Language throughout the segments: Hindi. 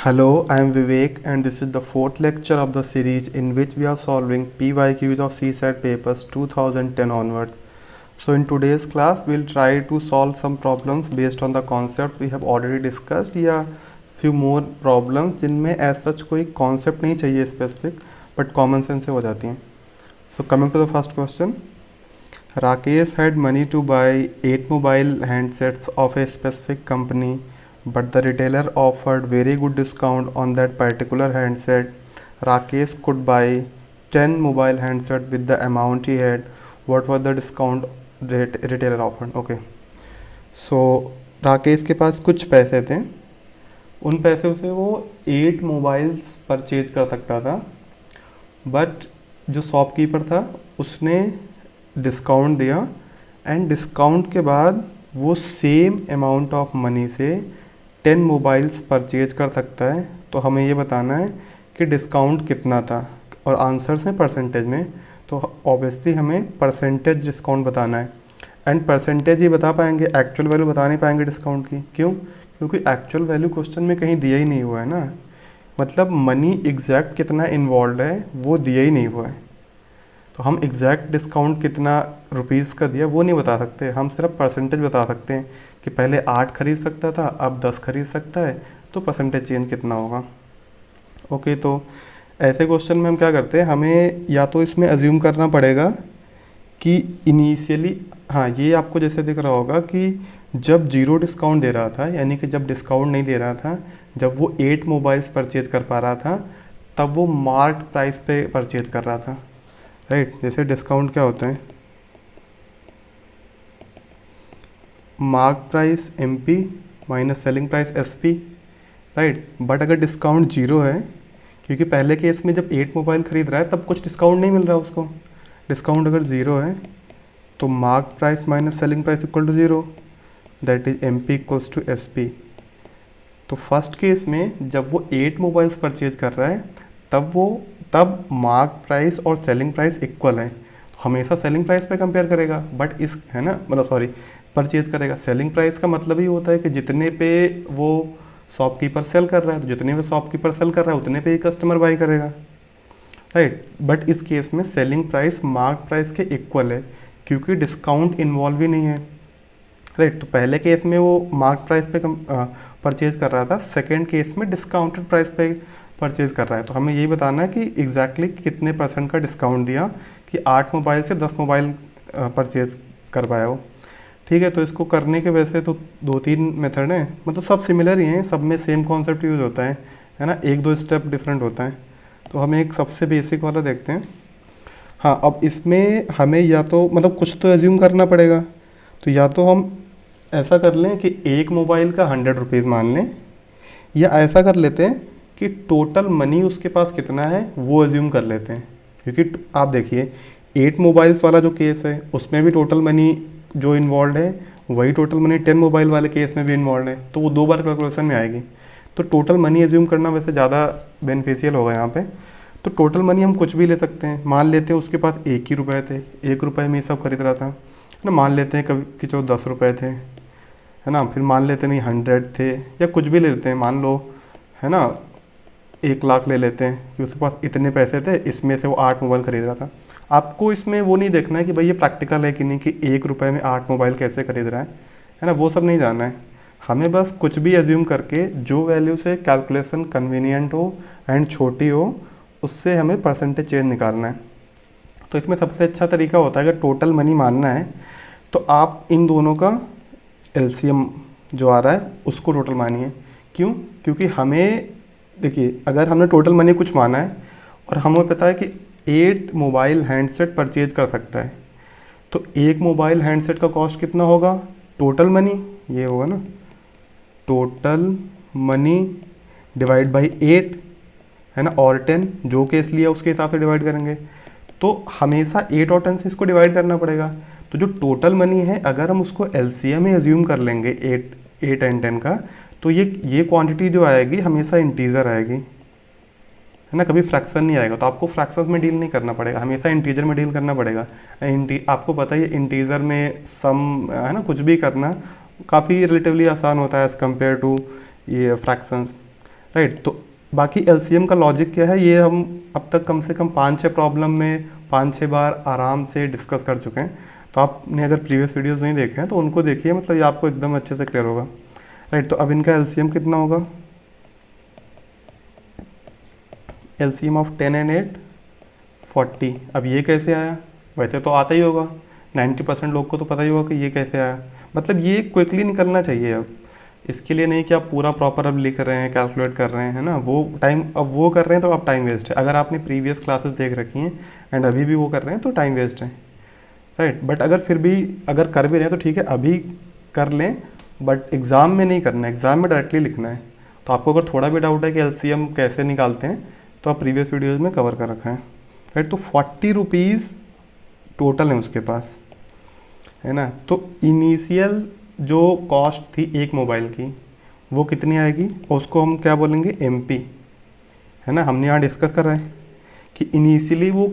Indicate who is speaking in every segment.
Speaker 1: Hello, I am Vivek and this is the fourth lecture of the series in which we are solving PYQs of CSAT papers 2010 onwards. So in today's class, we'll try to solve some problems based on the concepts we have already discussed या few more problems जिनमें as such कोई concept नहीं चाहिए specific but common sense से हो जाती हैं. So coming to the first question, Rakesh had money to buy 8 mobile handsets of a specific company but the retailer offered very good discount on that particular handset. Rakesh could buy 10 mobile handsets with the amount he had. What was the discount retailer offered? Okay. So Rakesh के पास कुछ पैसे थे, उन पैसों से वो 8 मोबाइल्स परचेज कर सकता था, बट जो शॉपकीपर था उसने डिस्काउंट दिया एंड डिस्काउंट के बाद वो सेम अमाउंट ऑफ मनी से 10 मोबाइल्स परचेज कर सकता है. तो हमें ये बताना है कि डिस्काउंट कितना था और आंसर्स हैं परसेंटेज में, तो ऑब्वियसली हमें परसेंटेज डिस्काउंट बताना है. एंड परसेंटेज ही बता पाएंगे, एक्चुअल वैल्यू बता नहीं पाएंगे डिस्काउंट की. क्यों? क्योंकि एक्चुअल वैल्यू क्वेश्चन में कहीं दिया ही नहीं हुआ है ना, मतलब मनी एग्जैक्ट कितना इन्वॉल्व है वो दिया ही नहीं हुआ है. तो हम एग्जैक्ट डिस्काउंट कितना रुपीज़ का दिया वो नहीं बता सकते, हम सिर्फ परसेंटेज बता सकते हैं कि पहले 8 खरीद सकता था अब 10 खरीद सकता है, तो परसेंटेज चेंज कितना होगा. ओके, तो ऐसे क्वेश्चन में हम क्या करते हैं, हमें या तो इसमें अज्यूम करना पड़ेगा कि इनिशियली, हाँ ये आपको जैसे दिख रहा होगा कि जब जीरो डिस्काउंट दे रहा था, यानी कि जब डिस्काउंट नहीं दे रहा था, जब वो 8 मोबाइल्स परचेज कर पा रहा था, तब वो मार्क प्राइस पे परचेज कर रहा था, राइट. जैसे डिस्काउंट क्या होता है, mark price MP minus selling price SP, right. But अगर डिस्काउंट जीरो है, क्योंकि पहले केस में जब 8 मोबाइल खरीद रहा है तब कुछ डिस्काउंट नहीं मिल रहा उसको, डिस्काउंट अगर ज़ीरो है तो mark price minus selling price equal to zero, that is MP equals to SP. तो फर्स्ट केस में जब वो 8 मोबाइल्स परचेज कर रहा है तब मार्क प्राइस और सेलिंग प्राइस इक्वल है, तो हमेशा सेलिंग प्राइस पे कंपेयर करेगा, बट इस है ना, मतलब सॉरी परचेज करेगा. सेलिंग प्राइस का मतलब ही होता है कि जितने पे वो शॉपकीपर सेल कर रहा है, तो जितने पे शॉपकीपर सेल कर रहा है उतने पे ही कस्टमर बाई करेगा, राइट. बट इस केस में सेलिंग प्राइस मार्क प्राइस के इक्वल है क्योंकि डिस्काउंट इन्वॉल्व ही नहीं है, राइट. तो पहले केस में वो मार्क प्राइस पे परचेज कर रहा था, सेकेंड केस में डिस्काउंटेड प्राइस पे परचेज कर रहा है. तो हमें यही बताना है कि एग्जैक्टली कितने परसेंट का डिस्काउंट दिया कि 8 मोबाइल से 10 मोबाइल परचेज कर पाया हो. ठीक है, तो इसको करने के वैसे तो 2-3 मेथड हैं, मतलब सब सिमिलर ही हैं, सब में सेम कॉन्सेप्ट यूज़ होता है ना, 1-2 स्टेप डिफरेंट होता है. तो हम एक सबसे बेसिक वाला देखते हैं. हाँ, अब इसमें हमें या तो मतलब कुछ तो एज्यूम करना पड़ेगा, तो या तो हम ऐसा कर लें कि एक मोबाइल का 100 रुपीज़ मान लें, या ऐसा कर लेते हैं कि टोटल मनी उसके पास कितना है वो एज्यूम कर लेते हैं. क्योंकि आप देखिए 8 मोबाइल्स वाला जो केस है उसमें भी टोटल मनी जो इन्वॉल्व है वही टोटल मनी 10 मोबाइल वाले केस में भी इन्वॉल्व है, तो वो 2 बार कैलकुलेशन में आएगी. तो टोटल मनी एज्यूम करना वैसे ज़्यादा बेनिफिशियल होगा यहाँ पे. तो टोटल मनी हम कुछ भी ले सकते हैं, मान लेते हैं उसके पास 1 ही रुपये थे, 1 रुपये में ये सब खरीद रहा था, है ना. मान लेते हैं कभी कि जो 10 रुपये थे, है ना. फिर मान लेते नहीं 100 थे, या कुछ भी ले लेते हैं, मान लो है ना 1 लाख ले लेते हैं कि उसके पास इतने पैसे थे, इसमें से वो 8 मोबाइल खरीद रहा था. आपको इसमें वो नहीं देखना है कि भाई ये प्रैक्टिकल है कि नहीं, कि 1 रुपये में 8 मोबाइल कैसे खरीद रहा है ना, वो सब नहीं जानना है. हमें बस कुछ भी एज्यूम करके जो वैल्यू से कैलकुलेशन कन्वीनियंट हो एंड छोटी हो उससे हमें परसेंटेज चेंज निकालना है. तो इसमें सबसे अच्छा तरीका होता है, अगर टोटल मनी मानना है तो आप इन दोनों का LCM जो आ रहा है उसको टोटल मानिए. क्यों? क्योंकि हमें देखिए, अगर हमने टोटल मनी कुछ माना है और हमें पता है कि 8 मोबाइल हैंडसेट परचेज कर सकता है, तो एक मोबाइल हैंडसेट का कॉस्ट कितना होगा, टोटल मनी ये होगा ना, टोटल मनी डिवाइड बाई 8, है ना, और 10 जो केस लिया उसके हिसाब से डिवाइड करेंगे. तो हमेशा 8 और 10 से इसको डिवाइड करना पड़ेगा. तो जो टोटल मनी है अगर हम उसको LCM में एज्यूम कर लेंगे 8 एंड 10 का, तो ये क्वांटिटी जो आएगी हमेशा इंटीजर आएगी, है ना, कभी फ्रैक्शन नहीं आएगा. तो आपको फ्रैक्शंस में डील नहीं करना पड़ेगा, हमेशा इंटीजर में डील करना पड़ेगा. आपको पता ही है इंटीजर में सम, है ना, कुछ भी करना काफ़ी रिलेटिवली आसान होता है एज़ कम्पेयर टू ये फ्रैक्शंस, राइट। तो बाकी एलसीएम का लॉजिक क्या है, ये हम अब तक कम से कम 5-6 प्रॉब्लम में 5-6 बार आराम से डिस्कस कर चुके हैं। तो आपने अगर प्रीवियस वीडियोस नहीं देखे हैं तो उनको देखिए, मतलब ये आपको एकदम अच्छे से क्लियर होगा। राइट। तो अब इनका एलसीएम कितना होगा, एलसीएम ऑफ 10 एंड 8 40। अब ये कैसे आया, वैसे तो आता ही होगा, 90% लोग को तो पता ही होगा कि ये कैसे आया। मतलब ये क्विकली निकलना चाहिए। अब इसके लिए नहीं कि आप पूरा प्रॉपर अब लिख रहे हैं, कैलकुलेट कर रहे हैं ना, वो टाइम अब वो कर रहे हैं तो अब टाइम वेस्ट है। अगर आपने प्रीवियस क्लासेस देख रखी हैं एंड अभी भी वो कर रहे हैं तो टाइम वेस्ट है। राइट। बट अगर फिर भी अगर कर भी रहे हैं तो ठीक है, अभी कर लें, बट एग्ज़ाम में नहीं करना है, एग्ज़ाम में डायरेक्टली लिखना है। तो आपको अगर थोड़ा भी डाउट है कि एलसीएम कैसे निकालते हैं तो आप प्रीवियस वीडियोज़ में कवर कर रखा है। राइट। तो 40 रुपीज़ टोटल है उसके पास, है ना। तो इनिशियल जो कॉस्ट थी एक मोबाइल की वो कितनी आएगी, उसको हम क्या बोलेंगे, एमपी, है ना। हमने यहाँ डिस्कस कर रहे हैं कि इनिशियली वो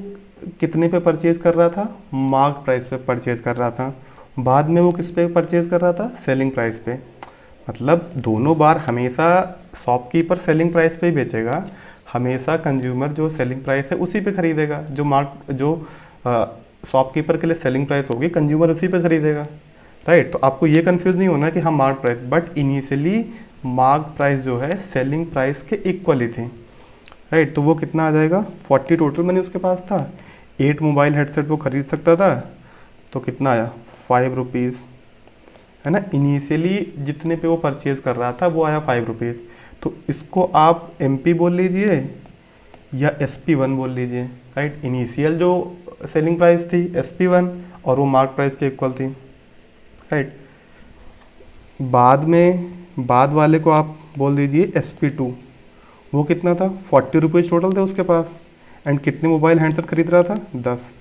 Speaker 1: कितने पे परचेज़ कर रहा था, मार्क प्राइस पे परचेज़ कर रहा था, बाद में वो किस पे परचेज़ कर रहा था, सेलिंग प्राइस पे। मतलब दोनों बार हमेशा शॉपकीपर सेलिंग प्राइस पे ही बेचेगा, हमेशा कंज्यूमर जो सेलिंग प्राइस है उसी पे खरीदेगा। जो शॉपकीपर के लिए सेलिंग प्राइस होगी, कंज्यूमर उसी पे खरीदेगा। राइट। तो आपको ये कंफ्यूज नहीं होना कि हाँ mark price, but initially mark price जो है सेलिंग प्राइस के इक्वल ही थी। राइट। तो वो कितना आ जाएगा, 40 टोटल मनी उसके पास था, 8 मोबाइल हेडसेट वो खरीद सकता था, तो कितना आया, 5 रुपीज़, है ना। इनिशियली जितने पे वो परचेज़ कर रहा था वो आया 5 रुपीज़। तो इसको आप एमपी बोल लीजिए या SP1 बोल लीजिए। राइट। इनिशियल जो सेलिंग प्राइस थी SP1 और वो मार्क प्राइस के इक्वल थी। राइट। बाद वाले को आप बोल दीजिए SP2। वो कितना था, 40 रुपीज़ टोटल थे उसके पास, एंड कितने मोबाइल हैंडसेट खरीद रहा था, 10,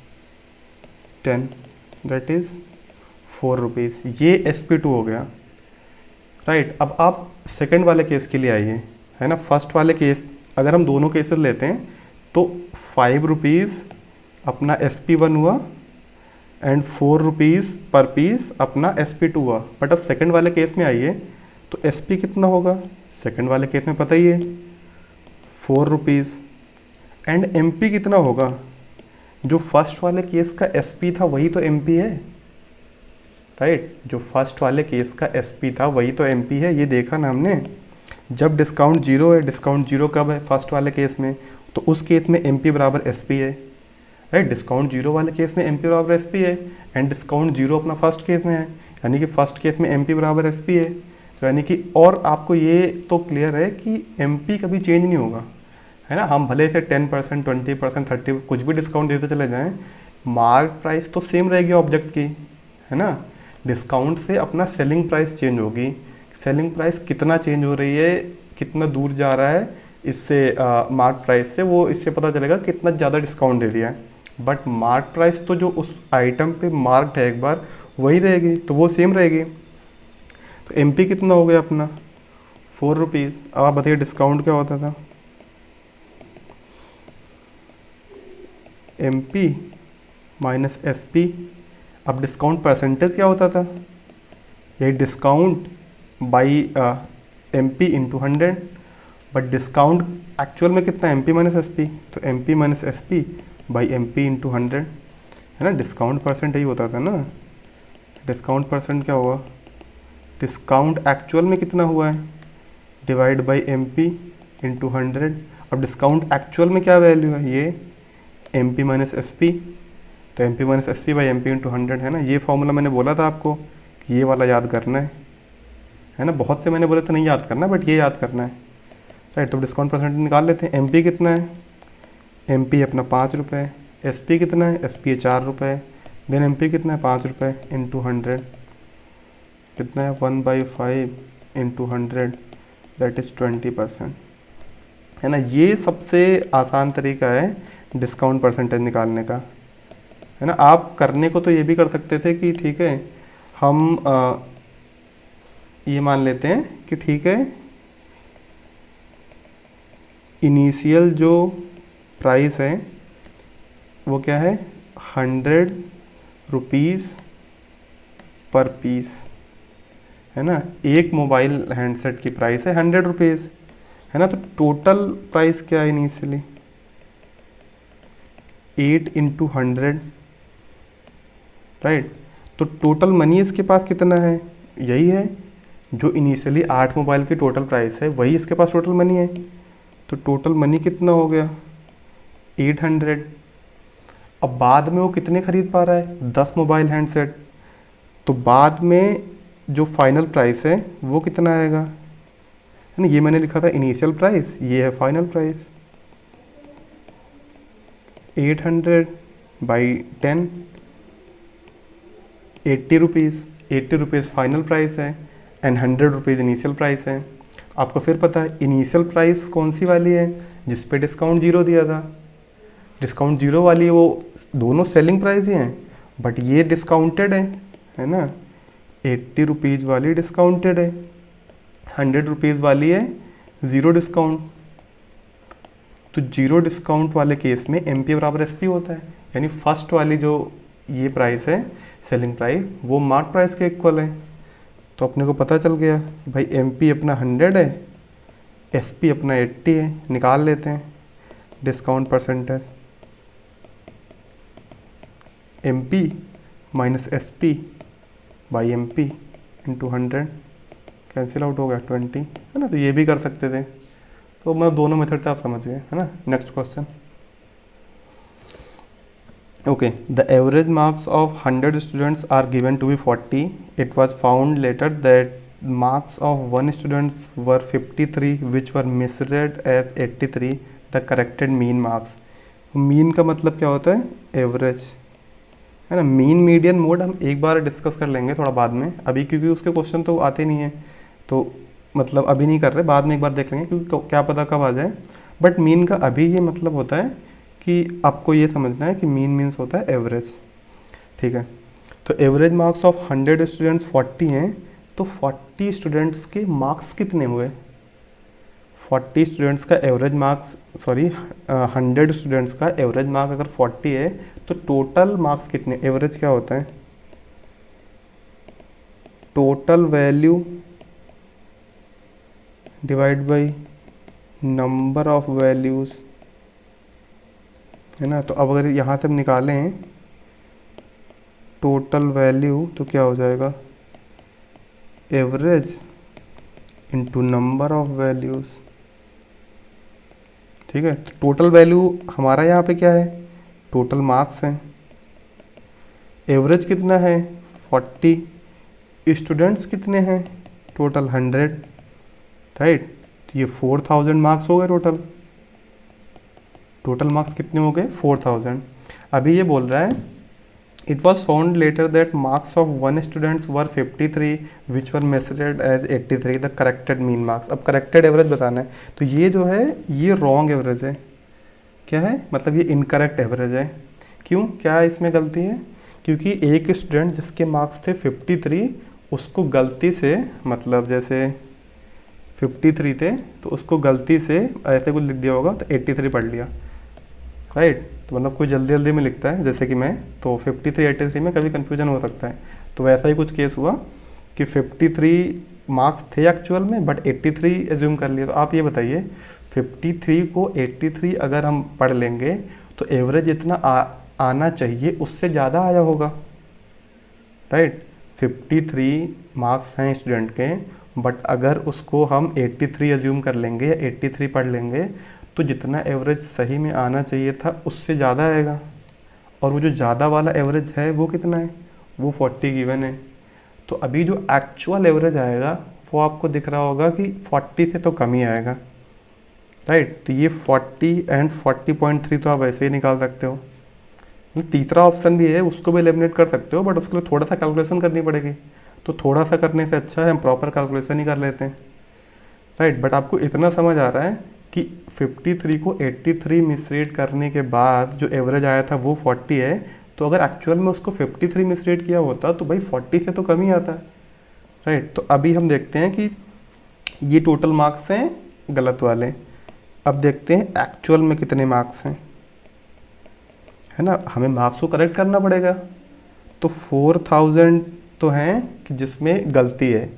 Speaker 1: दैट इज़ 4 रुपीज़। ये SP2 हो गया। राइट। अब आप सेकंड वाले केस के लिए आइए, है ना। फर्स्ट वाले केस अगर हम दोनों केसेस लेते हैं तो 5 रुपीज़ अपना SP1 हुआ एंड 4 रुपीज़ पर पीस अपना SP2 हुआ। बट अब सेकंड वाले केस में आइए तो SP कितना होगा, सेकंड वाले केस में पता ही है 4 रुपीज़, एंड MP कितना होगा, जो फर्स्ट वाले केस का SP था वही तो MP है। राइट। जो फर्स्ट वाले केस का SP था वही तो MP है, ये देखा ना हमने। जब डिस्काउंट जीरो है, डिस्काउंट जीरो कब है, फर्स्ट वाले केस में, तो उस केस में MP बराबर SP है। राइट। डिस्काउंट जीरो वाले केस में MP बराबर SP है, एंड डिस्काउंट जीरो अपना फर्स्ट केस में है, यानी कि फर्स्ट केस में MP बराबर SP है। तो यानी कि और आपको ये तो क्लियर है कि MP कभी चेंज नहीं होगा, है ना। हम भले से 10%, 20%, 30 कुछ भी डिस्काउंट देते चले जाएं, मार्क प्राइस तो सेम रहेगी ऑब्जेक्ट की, है ना। डिस्काउंट से अपना सेलिंग प्राइस चेंज होगी। सेलिंग प्राइस कितना चेंज हो रही है, कितना दूर जा रहा है इससे मार्क प्राइस से, वो इससे पता चलेगा कितना ज़्यादा डिस्काउंट दे दिया है। बट मार्क प्राइस तो जो उस आइटम पे मार्क्ड है एक बार वही रहेगी, तो वो सेम रहेगी। तो MP कितना हो गया अपना, 4 रुपीज़। अब आप बताइए डिस्काउंट क्या होता था, MP माइनस SP। अब डिस्काउंट परसेंटेज क्या होता था, यही discount by MP into 100। But discount actual में कितना, MP माइनस SP, तो MP minus SP by MP into 100, है ना। डिस्काउंट परसेंट यही होता था ना। डिस्काउंट परसेंट क्या हुआ, डिस्काउंट एक्चुअल में कितना हुआ है, डिवाइड बाई MP इंटू 100। अब डिस्काउंट एक्चुअल में क्या वैल्यू है, ये MP माइनस SP, तो MP minus SP by MP into 100, है ना। ये फॉर्मूला मैंने बोला था आपको कि ये वाला याद करना है ना। बहुत से मैंने बोला था नहीं याद करना, बट ये याद करना है। राइट। तो डिस्काउंट परसेंट निकाल लेते हैं। MP कितना है, MP अपना 5 रुपये, SP कितना है, SP है 4 रुपये, देन MP कितना है 5 रुपये इंटू 100, कितना है 1/5 इंटू 100, दैट इज़ 20%, है ना। ये सबसे आसान तरीका है डिस्काउंट परसेंटेज निकालने का, है ना। आप करने को तो ये भी कर सकते थे कि ठीक है हम ये मान लेते हैं कि ठीक है इनिशियल जो प्राइस है वो क्या है, 100 रुपीज़ पर पीस, है ना। एक मोबाइल हैंडसेट की प्राइस है 100 रुपीज़, है ना। तो टोटल प्राइस क्या है इनिशियली, 8 इंटू 100, राइट। तो टोटल मनी इसके पास कितना है, यही है जो इनिशियली 8 मोबाइल की टोटल प्राइस है, वही इसके पास टोटल मनी है। तो टोटल मनी कितना हो गया, 800। अब बाद में वो कितने खरीद पा रहा है, 10 मोबाइल हैंडसेट। तो बाद में जो फाइनल प्राइस है वो कितना आएगा, है ना। ये मैंने लिखा था इनिशियल प्राइस, ये है final price. 800/10, 80 rupees. 80 rupees final price है एंड 100 रुपीज़ इनिशियल प्राइस है। आपको फिर पता है इनिशियल प्राइस कौन सी वाली है, जिस पे डिस्काउंट 0 दिया था। डिस्काउंट 0 वाली वो दोनों सेलिंग प्राइस ही हैं, बट ये डिस्काउंटेड है ना। 80 रुपीज़ वाली डिस्काउंटेड है, 100 रुपीज़ वाली है ज़ीरो डिस्काउंट। तो जीरो डिस्काउंट वाले केस में एम पी बराबर एस पी होता है, यानी फर्स्ट वाली जो ये प्राइस है सेलिंग प्राइस वो मार्क प्राइस के इक्वल है। तो अपने को पता चल गया भाई एम पी अपना 100 है, एस पी अपना 80 है। निकाल लेते हैं discount percentage, M P minus S P by M P into 100, cancel out हो गया 20, है ना। तो ये भी कर सकते थे। तो मैं दोनों मेथड से आप समझ गए, है ना। Next question, okay, the average marks of 100 students are given to be 40. It was found later that marks of 1 students were 53 which were misread as 83 the corrected mean marks. Mean का मतलब क्या होता है, एवरेज, है ना। मीन मीडियन मोड हम एक बार डिस्कस कर लेंगे थोड़ा बाद में, अभी क्योंकि उसके क्वेश्चन तो आते नहीं हैं, तो मतलब अभी नहीं कर रहे, बाद में एक बार देख लेंगे क्योंकि क्या पता कब आ जाए। बट मीन का अभी ये मतलब होता है कि आपको ये समझना है कि मीन मीन्स होता है एवरेज, ठीक है। तो एवरेज मार्क्स ऑफ 100 स्टूडेंट्स 40 हैं, तो 40 स्टूडेंट्स के मार्क्स कितने हुए, 40 स्टूडेंट्स का एवरेज मार्क्स, सॉरी 100 स्टूडेंट्स का एवरेज मार्क अगर 40 है तो टोटल मार्क्स कितने, एवरेज क्या होता है, total value divide by number of values, है ना। तो अब अगर यहाँ से हम निकालें टोटल वैल्यू तो क्या हो जाएगा, average into number of values, ठीक है। तो टोटल वैल्यू हमारा यहाँ पे क्या है, टोटल मार्क्स हैं। एवरेज कितना है 40, स्टूडेंट्स कितने हैं टोटल 100, राइट। तो ये 4000 मार्क्स हो गए टोटल। टोटल मार्क्स कितने हो गए 4000। अभी ये बोल रहा है it was found later that marks of 1 students were 53 which were measured as 83 the corrected mean marks. अब करेक्टेड एवरेज बताना है, तो ये जो है ये रॉन्ग एवरेज है, क्या है मतलब ये इनकरेक्ट एवरेज है। क्यों, क्या इसमें गलती है, क्योंकि एक स्टूडेंट जिसके मार्क्स थे 53 उसको गलती से, मतलब जैसे 53 थे तो उसको गलती से ऐसे कुछ लिख दिया होगा तो 83 पढ़ लिया, राइट। तो मतलब कोई जल्दी जल्दी में लिखता है जैसे कि मैं, तो 53 83 में कभी कन्फ्यूजन हो सकता है। तो वैसा ही कुछ केस हुआ कि 53 मार्क्स थे एक्चुअल में बट 83 एज्यूम कर लिया। तो आप ये बताइए 53 को 83 अगर हम पढ़ लेंगे तो एवरेज इतना आना चाहिए, उससे ज़्यादा आया होगा, राइट। 53 मार्क्स हैं स्टूडेंट के, बट अगर उसको हम 83 एज्यूम कर लेंगे या 83 पढ़ लेंगे तो जितना एवरेज सही में आना चाहिए था उससे ज़्यादा आएगा। और वो जो ज़्यादा वाला एवरेज है वो कितना है, वो 40 गिवन है। तो अभी जो एक्चुअल एवरेज आएगा वो आपको दिख रहा होगा कि 40 से तो कम ही आएगा, राइट। तो ये 40 एंड 40.3 तो आप ऐसे ही निकाल सकते हो। तीसरा ऑप्शन भी है, उसको भी एलिमिनेट कर सकते हो, बट उसके लिए थोड़ा सा कैलकुलेशन करनी पड़ेगी। तो थोड़ा सा करने से अच्छा है हम प्रॉपर कैलकुलेशन ही कर लेते हैं, राइट। बट आपको इतना समझ आ रहा है कि 53 को 83 मिसरीड करने के बाद जो एवरेज आया था वो 40 है। तो अगर एक्चुअल में उसको 53 मिसरीड किया होता तो भाई 40 से तो कम ही आता है, राइट। तो अभी हम देखते हैं कि ये टोटल मार्क्स हैं गलत वाले। अब देखते हैं एक्चुअल में कितने मार्क्स हैं, है ना। हमें मार्क्स को करेक्ट करना पड़ेगा। तो 4000 तो हैं कि जिसमें गलती है,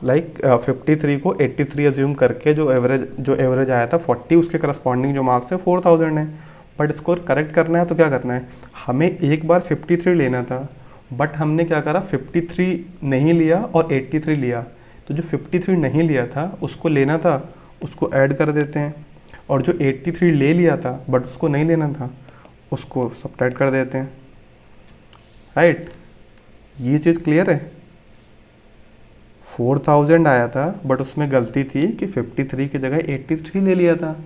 Speaker 1: लाइक 53 को 83 अज्यूम करके जो एवरेज आया था 40, उसके करस्पॉन्डिंग जो मार्क्स है 4000 है। बट इसको करेक्ट करना है तो क्या करना है, हमें एक बार 53 लेना था, बट हमने क्या करा 53 नहीं लिया और 83 लिया। तो जो 53 नहीं लिया था उसको लेना था, उसको ऐड कर देते हैं, और जो 83 ले लिया था बट उसको नहीं लेना था उसको सब्ट्रैक्ट कर देते हैं। राइट, ये चीज़ क्लियर है। 4000 आया था बट उसमें गलती थी कि 53 की जगह 83 ले लिया था।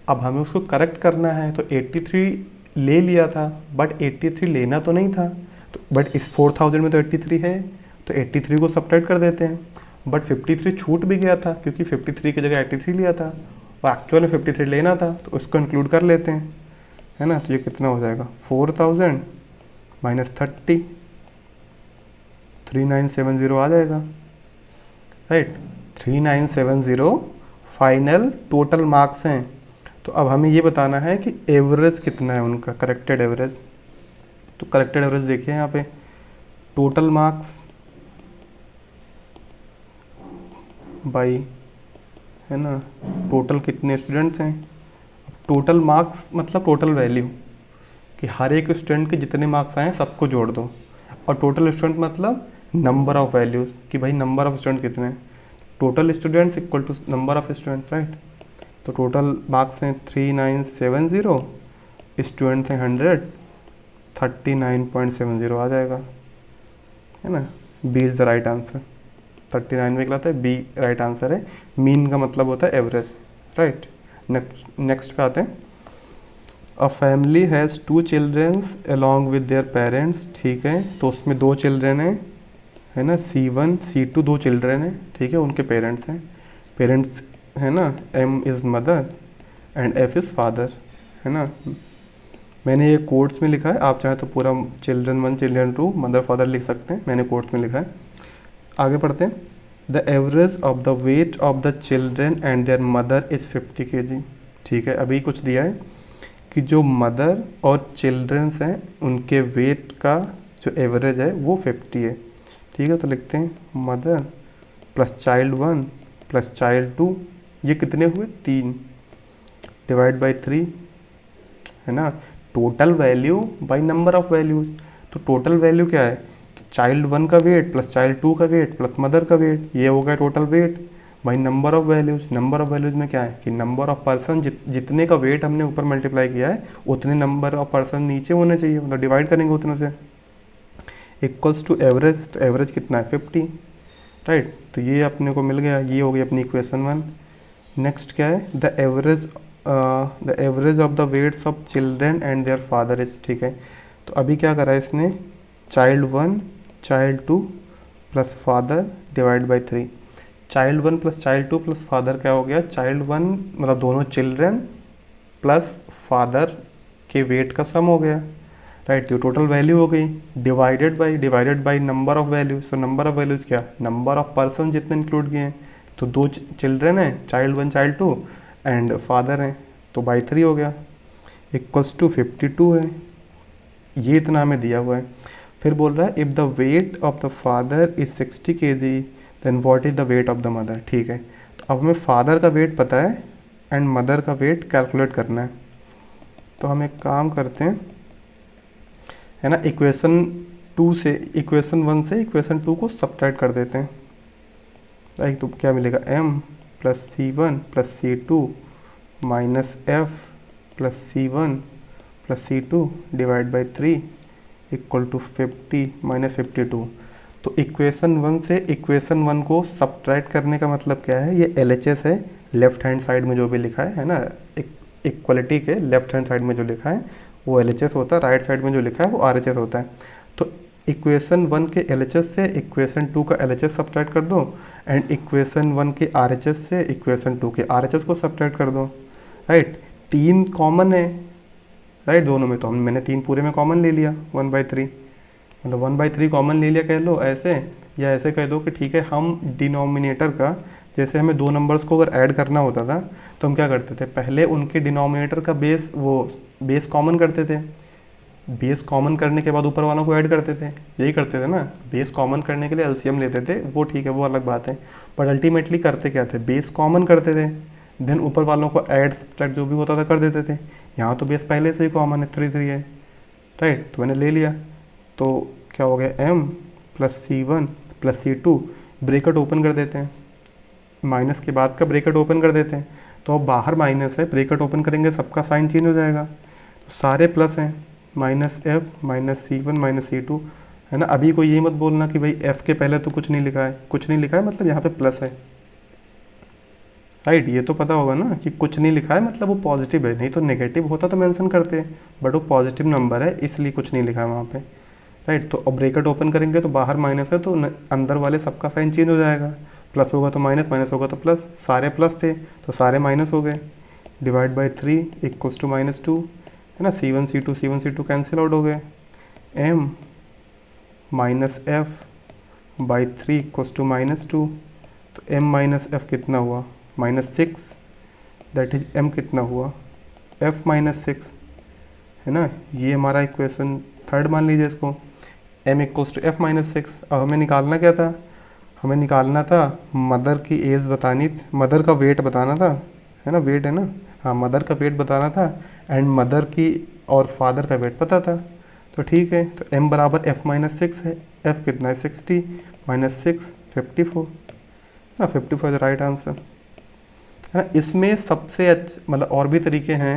Speaker 1: अब हमें उसको करेक्ट करना है, तो 83 ले लिया था बट 83 लेना तो नहीं था, तो बट इस 4000 में तो 83 है, तो 83 को सब्ट्रैक्ट कर देते हैं। बट 53 छूट भी गया था क्योंकि 53 की जगह 83 लिया था और एक्चुअल में 53 लेना था, तो उसको इंक्लूड कर लेते हैं, है ना। तो ये कितना हो जाएगा, 4000 माइनस 30, 3970 आ जाएगा। राइट, 3970 फाइनल टोटल मार्क्स हैं। तो अब हमें ये बताना है कि एवरेज कितना है उनका, करेक्टेड एवरेज। तो करेक्टेड एवरेज देखिए यहाँ पे, टोटल मार्क्स बाई, है ना, टोटल कितने स्टूडेंट्स हैं। टोटल मार्क्स मतलब टोटल वैल्यू, कि हर एक स्टूडेंट के जितने मार्क्स आए सबको जोड़ दो, और टोटल स्टूडेंट मतलब नंबर ऑफ वैल्यूज़, कि भाई नंबर ऑफ स्टूडेंट कितने हैं। Total students equal to number of students. Right, तो टोटल मार्क्स हैं 3970, स्टूडेंट्स हैं 100, 39.70 आ जाएगा, है ना। B is the right answer. 39 में निकला था, बी राइट आंसर है। मीन का मतलब होता है एवरेज। राइट, नेक्स्ट पे आते हैं। A family has 2 childrens along with their parents. ठीक है, तो उसमें 2 चिल्ड्रन हैं, है ना, C1 C2 2 चिल्ड्रन हैं, ठीक है, उनके पेरेंट्स हैं। पेरेंट्स है ना, M is mother and F is father, है ना। मैंने ये कोट्स में लिखा है, आप चाहे तो पूरा चिल्ड्रन 1 चिल्ड्रन 2 मदर फादर लिख सकते हैं, मैंने कोट्स में लिखा है। आगे पढ़ते हैं। The average of the weight of the children and there mother is 50 kg। ठीक है, अभी कुछ दिया है कि जो मदर और चिल्ड्रंस हैं उनके वेट का जो एवरेज है वो 50 है। ठीक है, तो लिखते हैं mother plus child 1 plus child 2, ये कितने हुए 3, डिवाइड बाई 3, है ना। Total value by number of values, तो टोटल वैल्यू क्या है, चाइल्ड 1 का वेट प्लस चाइल्ड 2 का वेट प्लस मदर का वेट, ये हो गया total weight by number of values. Number of values में क्या है कि नंबर ऑफ पर्सन, जितने का वेट हमने ऊपर मल्टीप्लाई किया है उतने नंबर ऑफ पर्सन नीचे होने चाहिए, मतलब डिवाइड करेंगे उतनों से, इक्वल्स टू एवरेज। तो एवरेज कितना है 50। राइट, तो ये अपने को मिल गया, ये हो गई अपनी इक्वेशन 1। नेक्स्ट क्या है, the average of the weights of children and their father is. ठीक है, तो अभी क्या करा है इसने, child 1 child 2 plus father divide by 3। Child 1 plus child 2 plus father क्या हो गया, चाइल्ड 1 मतलब दोनों चिल्ड्रन प्लस फादर के वेट का सम हो गया। राइट, ये टोटल वैल्यू हो गई, divided by number of values. तो नंबर ऑफ वैल्यूज क्या, नंबर ऑफ पर्सन जितने इंक्लूड किए हैं, तो 2 चिल्ड्रन हैं, चाइल्ड 1 चाइल्ड 2 एंड फादर हैं, तो बाई 3 हो गया, इक्वल्स टू 52 है। ये इतना हमें दिया हुआ है। फिर बोल रहा है if the weight of the father is 60 kg then what is the weight of the mother. ठीक है, तो अब हमें फादर का वेट पता है एंड मदर का वेट कैलकुलेट करना है। तो हम एक काम करते हैं, है ना, इक्वेशन 1 से इक्वेशन 2 को सब्ट्रैक्ट कर देते हैं। राइट, तो क्या मिलेगा, m plus C1 plus C2 minus F plus C1 plus C2 divide by 3 equal to 50 minus 52। तो इक्वेशन 1 से इक्वेशन 1 को सब्ट्रैक्ट करने का मतलब क्या है, ये LHS है, लेफ्ट हैंड साइड में जो भी लिखा है ना, इक्वलिटी के लेफ्ट हैंड साइड में जो लिखा है वो LHS होता है, राइट साइड में जो लिखा है वो RHS होता है। तो इक्वेशन 1 के LHS से इक्वेशन 2 का LHS सब्ट्रैक्ट कर दो एंड इक्वेशन 1 के RHS से इक्वेशन 2 के RHS को सब्ट्रैक्ट कर दो। राइट, 3 कॉमन है, राइट, दोनों में, तो मैंने 3 पूरे में कॉमन ले लिया 1/3, मतलब 1/3 कॉमन ले लिया कह लो ऐसे, या ऐसे कह दो कि ठीक है हम डिनोमिनेटर का, जैसे हमें 2 नंबर्स को अगर ऐड करना होता था तो हम क्या करते थे, पहले उनके डिनोमिनेटर का बेस कॉमन करते थे, बेस कॉमन करने के बाद ऊपर वालों को ऐड करते थे, यही करते थे ना। बेस कॉमन करने के लिए एलसीएम लेते थे, वो ठीक है, वो अलग बात है। बट अल्टीमेटली करते क्या थे, बेस कॉमन करते थे, देन ऊपर वालों को ऐड सब्ट्रैक्ट जो भी होता था कर देते थे। यहाँ तो बेस पहले से ही कॉमन है, 3 3 है, राइट, तो मैंने ले लिया। तो क्या हो गया, m plus C1 plus C2, bracket open कर देते हैं, माइनस के बाद का ब्रेकेट ओपन कर देते हैं। तो अब बाहर माइनस है, ब्रेकेट ओपन करेंगे सबका साइन चेंज हो जाएगा, तो सारे प्लस हैं, minus F minus C1 minus C2, है ना। अभी कोई ये मत बोलना कि भाई एफ के पहले तो कुछ नहीं लिखा है, कुछ नहीं लिखा है मतलब यहाँ पे प्लस है, राइट। ये तो पता होगा ना कि कुछ नहीं लिखा है मतलब वो पॉजिटिव है, नहीं तो नेगेटिव होता तो मेंशन करते, बट वो पॉजिटिव नंबर है इसलिए कुछ नहीं लिखा है वहाँ पे, राइट। तो अब ब्रैकेट ओपन करेंगे तो बाहर माइनस है, तो अंदर वाले सबका साइन चेंज हो जाएगा, प्लस होगा तो माइनस, माइनस होगा तो प्लस, सारे प्लस थे तो सारे माइनस हो गए, डिवाइड बाई 3 इक्वल्स टू -2, है ना। C1 C2 कैंसिल आउट हो गए, m minus F by 3 equals to -2, तो m माइनस एफ कितना हुआ, -6, दैट इज m कितना हुआ, f -6, है ना। ये हमारा इक्वेशन थर्ड मान लीजिए इसको, m इक्वल्स टू f -6। अब हमें निकालना क्या था, हमें निकालना था मदर की एज बतानी, मदर का वेट बताना था, है ना, वेट है ना, हाँ मदर का वेट बताना था, एंड मदर की और फादर का वेट पता था। तो ठीक है, तो m बराबर f -6 है, f कितना है 60 -6 54, है ना, 54 इज राइट आंसर, है ना। इसमें सबसे अच्छा मतलब और भी तरीके हैं,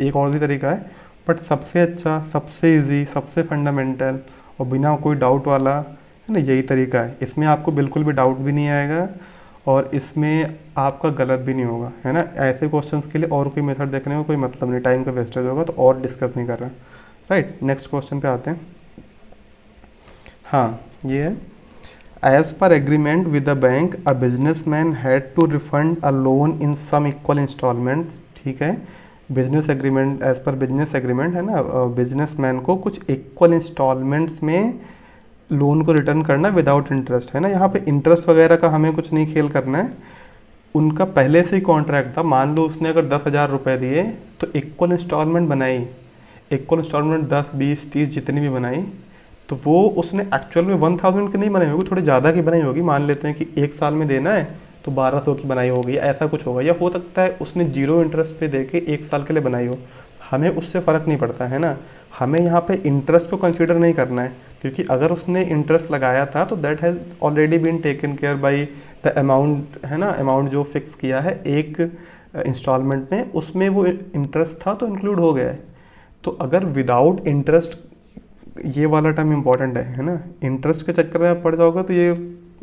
Speaker 1: एक और भी तरीका है, बट सबसे अच्छा, सबसे इजी, सबसे फंडामेंटल और बिना कोई डाउट वाला, है ना, यही तरीका है। इसमें आपको बिल्कुल भी डाउट भी नहीं आएगा और इसमें आपका गलत भी नहीं होगा, है ना। ऐसे क्वेश्चंस के लिए और कोई मेथड देखने का कोई मतलब नहीं, टाइम का वेस्टेज होगा, तो और डिस्कस नहीं कर रहा, राइट। नेक्स्ट क्वेश्चन पे आते हैं। हाँ, ये है, As per agreement with the bank, a businessman had to refund a loan in some equal installments। ठीक है, business agreement, as per business agreement, है ना, बिजनेसमैन को कुछ इक्वल इंस्टॉलमेंट्स में लोन को रिटर्न करना विदाउट इंटरेस्ट, है ना। यहाँ पे इंटरेस्ट वगैरह का हमें कुछ नहीं खेल करना है, उनका पहले से ही कॉन्ट्रैक्ट था। मान लो उसने अगर 10,000 रुपये दिए तो इक्वल इंस्टॉलमेंट बनाई, इक्वल इंस्टॉलमेंट 10 20 30 जितनी भी बनाई, तो वो उसने एक्चुअल में 1000 की नहीं बनाई होगी, थोड़ी ज़्यादा की बनाई होगी। मान लेते हैं कि एक साल में देना है तो 1200 की बनाई होगी, ऐसा कुछ होगा। या हो सकता है उसने 0 इंटरेस्ट पे दे के एक साल के लिए बनाई हो, हमें उससे फ़र्क नहीं पड़ता, है ना। हमें यहाँ पे इंटरेस्ट को कंसीडर नहीं करना है, क्योंकि अगर उसने इंटरेस्ट लगाया था तो that has already been taken care by the amount, है ना। अमाउंट जो फिक्स किया है एक इंस्टॉलमेंट में, उसमें वो इंटरेस्ट था तो इंक्लूड हो गया है। तो अगर विदाउट इंटरेस्ट, ये वाला टर्म इंपॉर्टेंट है ना, इंटरेस्ट के चक्कर में आप पड़ जाओगे तो ये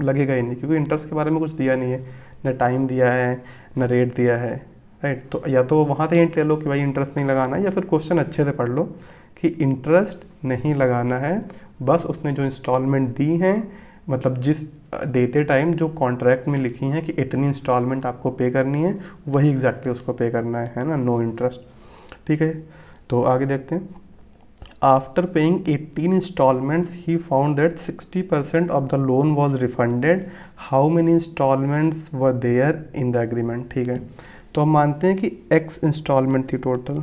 Speaker 1: लगेगा ही नहीं, क्योंकि इंटरेस्ट के बारे में कुछ दिया नहीं है, न टाइम दिया है न रेट दिया है, राइट। तो या तो वहाँ से हिंट ले लो कि भाई इंटरेस्ट नहीं लगाना है, या फिर क्वेश्चन अच्छे से पढ़ लो कि इंटरेस्ट नहीं लगाना है, बस उसने जो इंस्टॉलमेंट दी हैं, मतलब जिस देते टाइम जो कॉन्ट्रैक्ट में लिखी हैं कि इतनी इंस्टॉलमेंट आपको पे करनी है, वही एग्जैक्टली उसको पे करना है ना, नो इंटरेस्ट। ठीक है, तो आगे देखते हैं। After paying 18 installments, he found that 60% of the loan was refunded. How many installments were there in the agreement? ठीक है, तो हम मानते हैं कि x इंस्टॉलमेंट थी, टोटल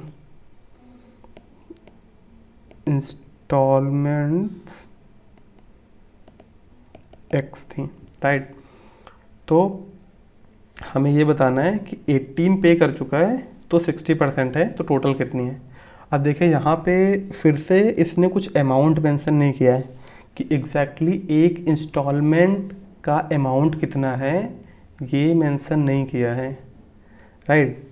Speaker 1: इंस्टॉलमेंट्स x थी, राइट। तो हमें ये बताना है कि 18 पे कर चुका है तो 60% है, तो टोटल कितनी है। अब देखिए यहाँ पे फिर से इसने कुछ अमाउंट मेंशन नहीं किया है कि एग्जैक्टली एक इंस्टॉलमेंट का अमाउंट कितना है, ये मेंशन नहीं किया है, राइट।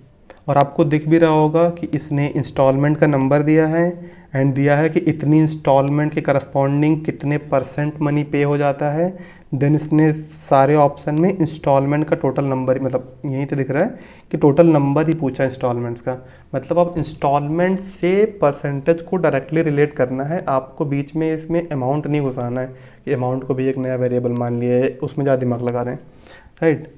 Speaker 1: और आपको दिख भी रहा होगा कि इसने इंस्टॉलमेंट का नंबर दिया है एंड दिया है कि इतनी इंस्टॉलमेंट के करस्पॉन्डिंग कितने % मनी पे हो जाता है। देन इसने सारे ऑप्शन में इंस्टॉलमेंट का टोटल नंबर, मतलब यहीं तो दिख रहा है कि टोटल नंबर ही पूछा इंस्टॉलमेंट्स का। मतलब आप इंस्टॉलमेंट से परसेंटेज को डायरेक्टली रिलेट करना है, आपको बीच में इसमें अमाउंट नहीं घुसाना है कि अमाउंट को भी एक नया वेरिएबल मान लिया है, उसमें ज़्यादा दिमाग लगा रहे हैं, राइट।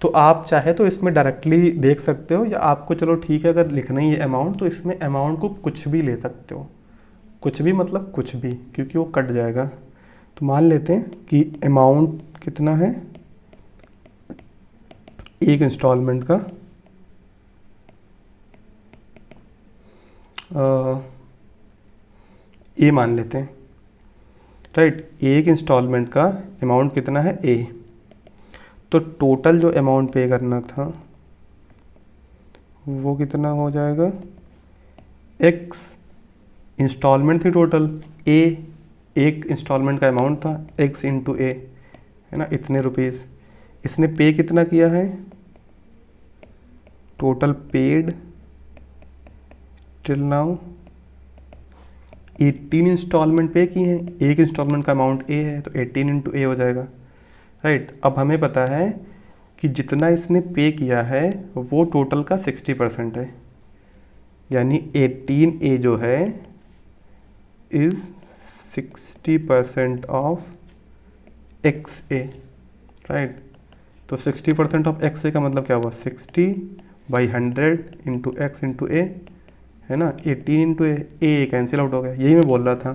Speaker 1: तो आप चाहे तो इसमें डायरेक्टली देख सकते हो, या आपको चलो ठीक है अगर लिखना ही है अमाउंट, तो इसमें अमाउंट को कुछ भी ले सकते हो, कुछ भी मतलब कुछ भी, क्योंकि वो कट जाएगा। तो मान लेते हैं कि अमाउंट कितना है एक इंस्टॉलमेंट का, ए मान लेते हैं, राइट। एक इंस्टॉलमेंट का अमाउंट कितना है ए, तो टोटल जो अमाउंट पे करना था वो कितना हो जाएगा, एक्स इंस्टॉलमेंट थी टोटल, ए एक इंस्टॉलमेंट का अमाउंट था, एक्स इंटू ए, है ना, इतने रुपीज़। इसने पे कितना किया है, total paid till now 18 installment पे की हैं, एक इंस्टॉलमेंट का अमाउंट ए है तो 18 इंटू ए हो जाएगा, राइट। अब हमें पता है कि जितना इसने पे किया है वो टोटल का 60% है, यानी 18 ए जो है is 60% of x A, right. तो 60% ऑफ एक्स ए का मतलब क्या हुआ, 60/100 इंटू एक्स इंटू ए, है ना, 18 इंटू ए कैंसिल आउट हो गया। यही मैं बोल रहा था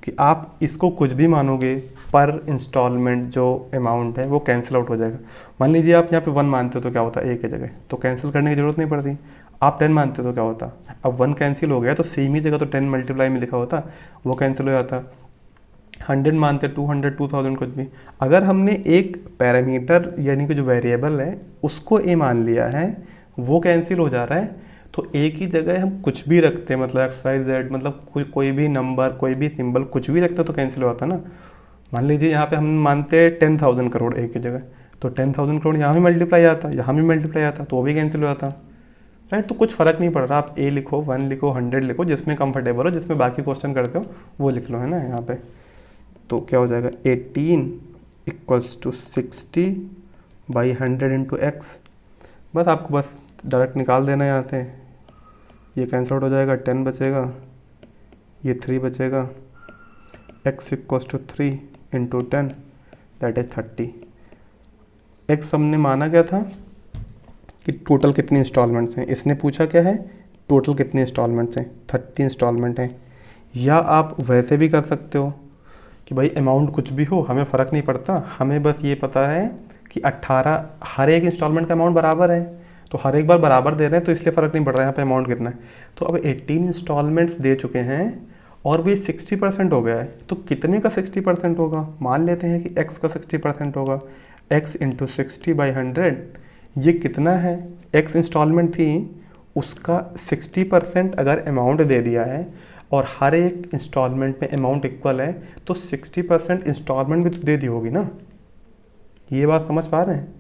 Speaker 1: कि आप इसको कुछ भी मानोगे, पर इंस्टॉलमेंट जो अमाउंट है वो कैंसिल आउट हो जाएगा। मान लीजिए आप यहाँ पे 1 मानते हो तो क्या होता है, ए की जगह तो कैंसिल करने की ज़रूरत नहीं पड़ती। आप 10 मानते हो तो क्या होता, अब 1 कैंसिल हो गया तो सेम ही जगह तो 10 मल्टीप्लाई में लिखा होता, वो कैंसिल हो जाता। 100 मानते, 200, 2000 कुछ भी, अगर हमने एक पैरामीटर यानी कि जो वेरिएबल है उसको ए मान लिया है वो कैंसिल हो जा रहा है, तो ए की जगह हम कुछ भी रखते हैं, मतलब एक्स वाई जेड, मतलब कोई भी नंबर, कोई भी सिंबल कुछ भी रखते तो कैंसिल होता ना। मान लीजिए यहाँ पे हम मानते हैं 10,000 करोड़ ए की जगह, तो 10,000 करोड़ यहाँ भी मल्टीप्लाई आता, यहाँ भी मल्टीप्लाई आता, तो वो भी कैंसिल हो जाता, राइट। तो कुछ फ़र्क नहीं पड़ रहा, आप ए लिखो, 1 लिखो, 100 लिखो, जिसमें कंफर्टेबल हो, जिसमें बाकी क्वेश्चन करते हो वो लिख लो, है ना यहाँ पे। तो क्या हो जाएगा, 18 इक्वल्स टू 60/100 इंटू एक्स। बस आपको बस डायरेक्ट निकाल देना है यहाँ से, ये कैंसिल आउट हो जाएगा, 10 बचेगा, ये 3 बचेगा, x equals to 3 into 10 that is 30। x हमने माना क्या था कि टोटल कितनी इंस्टॉलमेंट्स हैं, इसने पूछा क्या है, टोटल कितनी इंस्टॉलमेंट्स हैं, 30 इंस्टॉलमेंट हैं। या आप वैसे भी कर सकते हो कि भाई अमाउंट कुछ भी हो, हमें फ़र्क नहीं पड़ता, हमें बस ये पता है कि 18 हर एक इंस्टॉलमेंट का अमाउंट बराबर है, तो हर एक बार बराबर दे रहे हैं तो इसलिए फ़र्क नहीं पड़ रहा है यहाँ पे अमाउंट कितना है। तो अब 18 इंस्टॉलमेंट्स दे चुके हैं और वे 60% हो गया है, तो कितने का 60% होगा, मान लेते हैं कि x का 60% होगा, x इंटू 60/100, ये कितना है, x इंस्टॉलमेंट थी उसका 60% अगर अमाउंट दे दिया है और हर एक इंस्टॉलमेंट में अमाउंट इक्वल है, तो 60% इंस्टॉलमेंट भी तो दे दी होगी ना, ये बात समझ पा रहे हैं।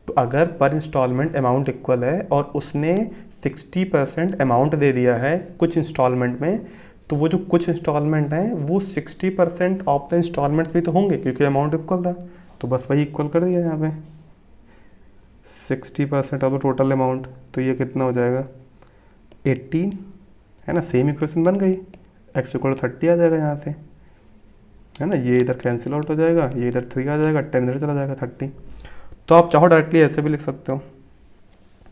Speaker 1: तो अगर पर इंस्टॉलमेंट अमाउंट इक्वल है और उसने 60% अमाउंट दे दिया है कुछ इंस्टॉलमेंट में, तो वो जो कुछ इंस्टॉलमेंट हैं वो 60% ऑफ द इंस्टॉलमेंट्स भी तो होंगे क्योंकि अमाउंट इक्वल था, तो बस वही इक्वल कर दिया यहाँ पे 60% ऑफ द टोटल अमाउंट, तो ये कितना हो जाएगा 18, है ना, सेम इक्वेशन बन गई, x इक्वल 30 आ जाएगा यहाँ से, है ना, ये इधर कैंसिल आउट हो जाएगा, ये इधर 3 आ जाएगा, 10 इधर चला जाएगा 30। तो आप चाहो डायरेक्टली ऐसे भी लिख सकते हो,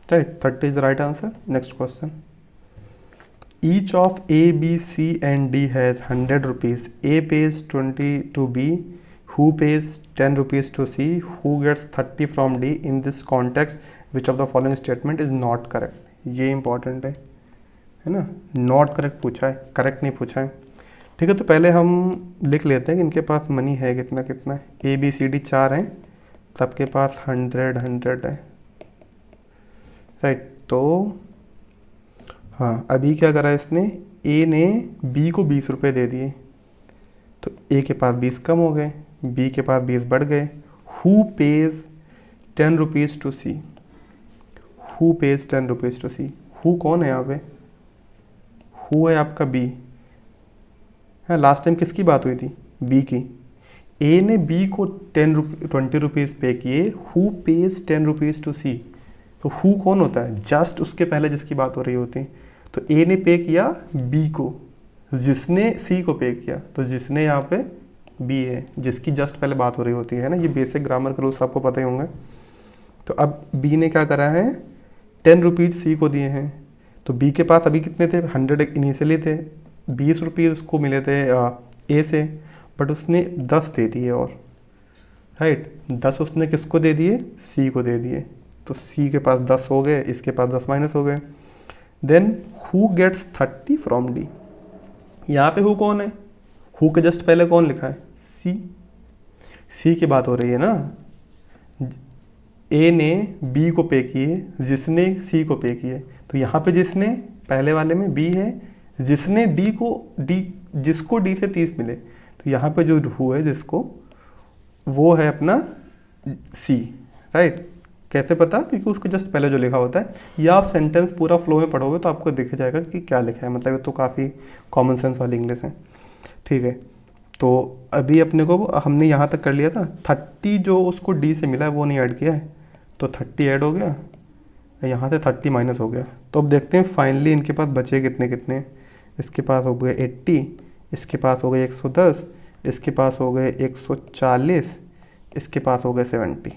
Speaker 1: right, 30 is the right answer. Next question, each of A B C and D has 100 rupees, A pays 20 to B, who pays 10 rupees to C, who gets 30 from D, in this context which of the following statement is not correct. ये इंपॉर्टेंट है ना, नॉट करेक्ट पूछा है, करेक्ट नहीं पूछा है, ठीक है। तो पहले हम लिख लेते हैं कि इनके पास मनी है कितना कितना है, ए बी सी डी 4 हैं, सबके पास 100 है, राइट। तो हाँ, अभी क्या करा इसने, ए ने बी को 20 रुपये दे दिए, तो ए के पास 20 कम हो गए, बी के पास 20 बढ़ गए। Who pays 10 rupees to C, who pays 10 rupees to C, who कौन है यहाँ पे, हु है आपका बी, हाँ, लास्ट टाइम किसकी बात हुई थी, बी की। ए ने बी को 20 रुपीज़ पे किए, हु पेज 10 रुपीज़ टू सी, तो हु कौन होता है, जस्ट उसके पहले जिसकी बात हो रही होती। तो ए ने पे किया बी को, जिसने सी को पे किया, तो जिसने यहाँ पे बी है, जिसकी जस्ट पहले बात हो रही होती है ना, ये बेसिक ग्रामर के रूल्स आपको पता ही होंगे। तो अब बी ने क्या करा है, 10 रुपीज़ सी को दिए हैं, तो बी के पास अभी कितने थे, 100 इनिशियली थे, 20 रुपये उसको मिले थे ए से, बट उसने 10 दे दिए और, राइट, 10 उसने किसको दे दिए, सी को दे दिए, तो सी के पास 10 हो गए, इसके पास 10 माइनस हो गए। Then who gets 30 from D, यहाँ पे हु कौन है, हु के जस्ट पहले कौन लिखा है, सी, सी की बात हो रही है ना। ए ने बी को पे किए, जिसने सी को पे किए, तो यहाँ पे जिसने पहले वाले में बी है, जिसने जिसको डी से 30 मिले, तो यहाँ पे जो हु है जिसको, वो है अपना सी, राइट। कैसे पता, क्योंकि उसको जस्ट पहले जो लिखा होता है, या आप सेंटेंस पूरा फ्लो में पढ़ोगे तो आपको दिख जाएगा कि क्या लिखा है, मतलब ये तो काफ़ी कॉमन सेंस वाली इंग्लिश है, ठीक है। तो अभी अपने को हमने यहाँ तक कर लिया था, 30 जो उसको डी से मिला है वो नहीं ऐड किया है, तो 30 ऐड हो गया, यहाँ से 30 माइनस हो गया। तो अब देखते हैं फाइनली इनके पास बचे कितने कितने। इसके पास हो गए 80, इसके पास हो गए 110, इसके पास हो गए 140, इसके पास हो गए 70,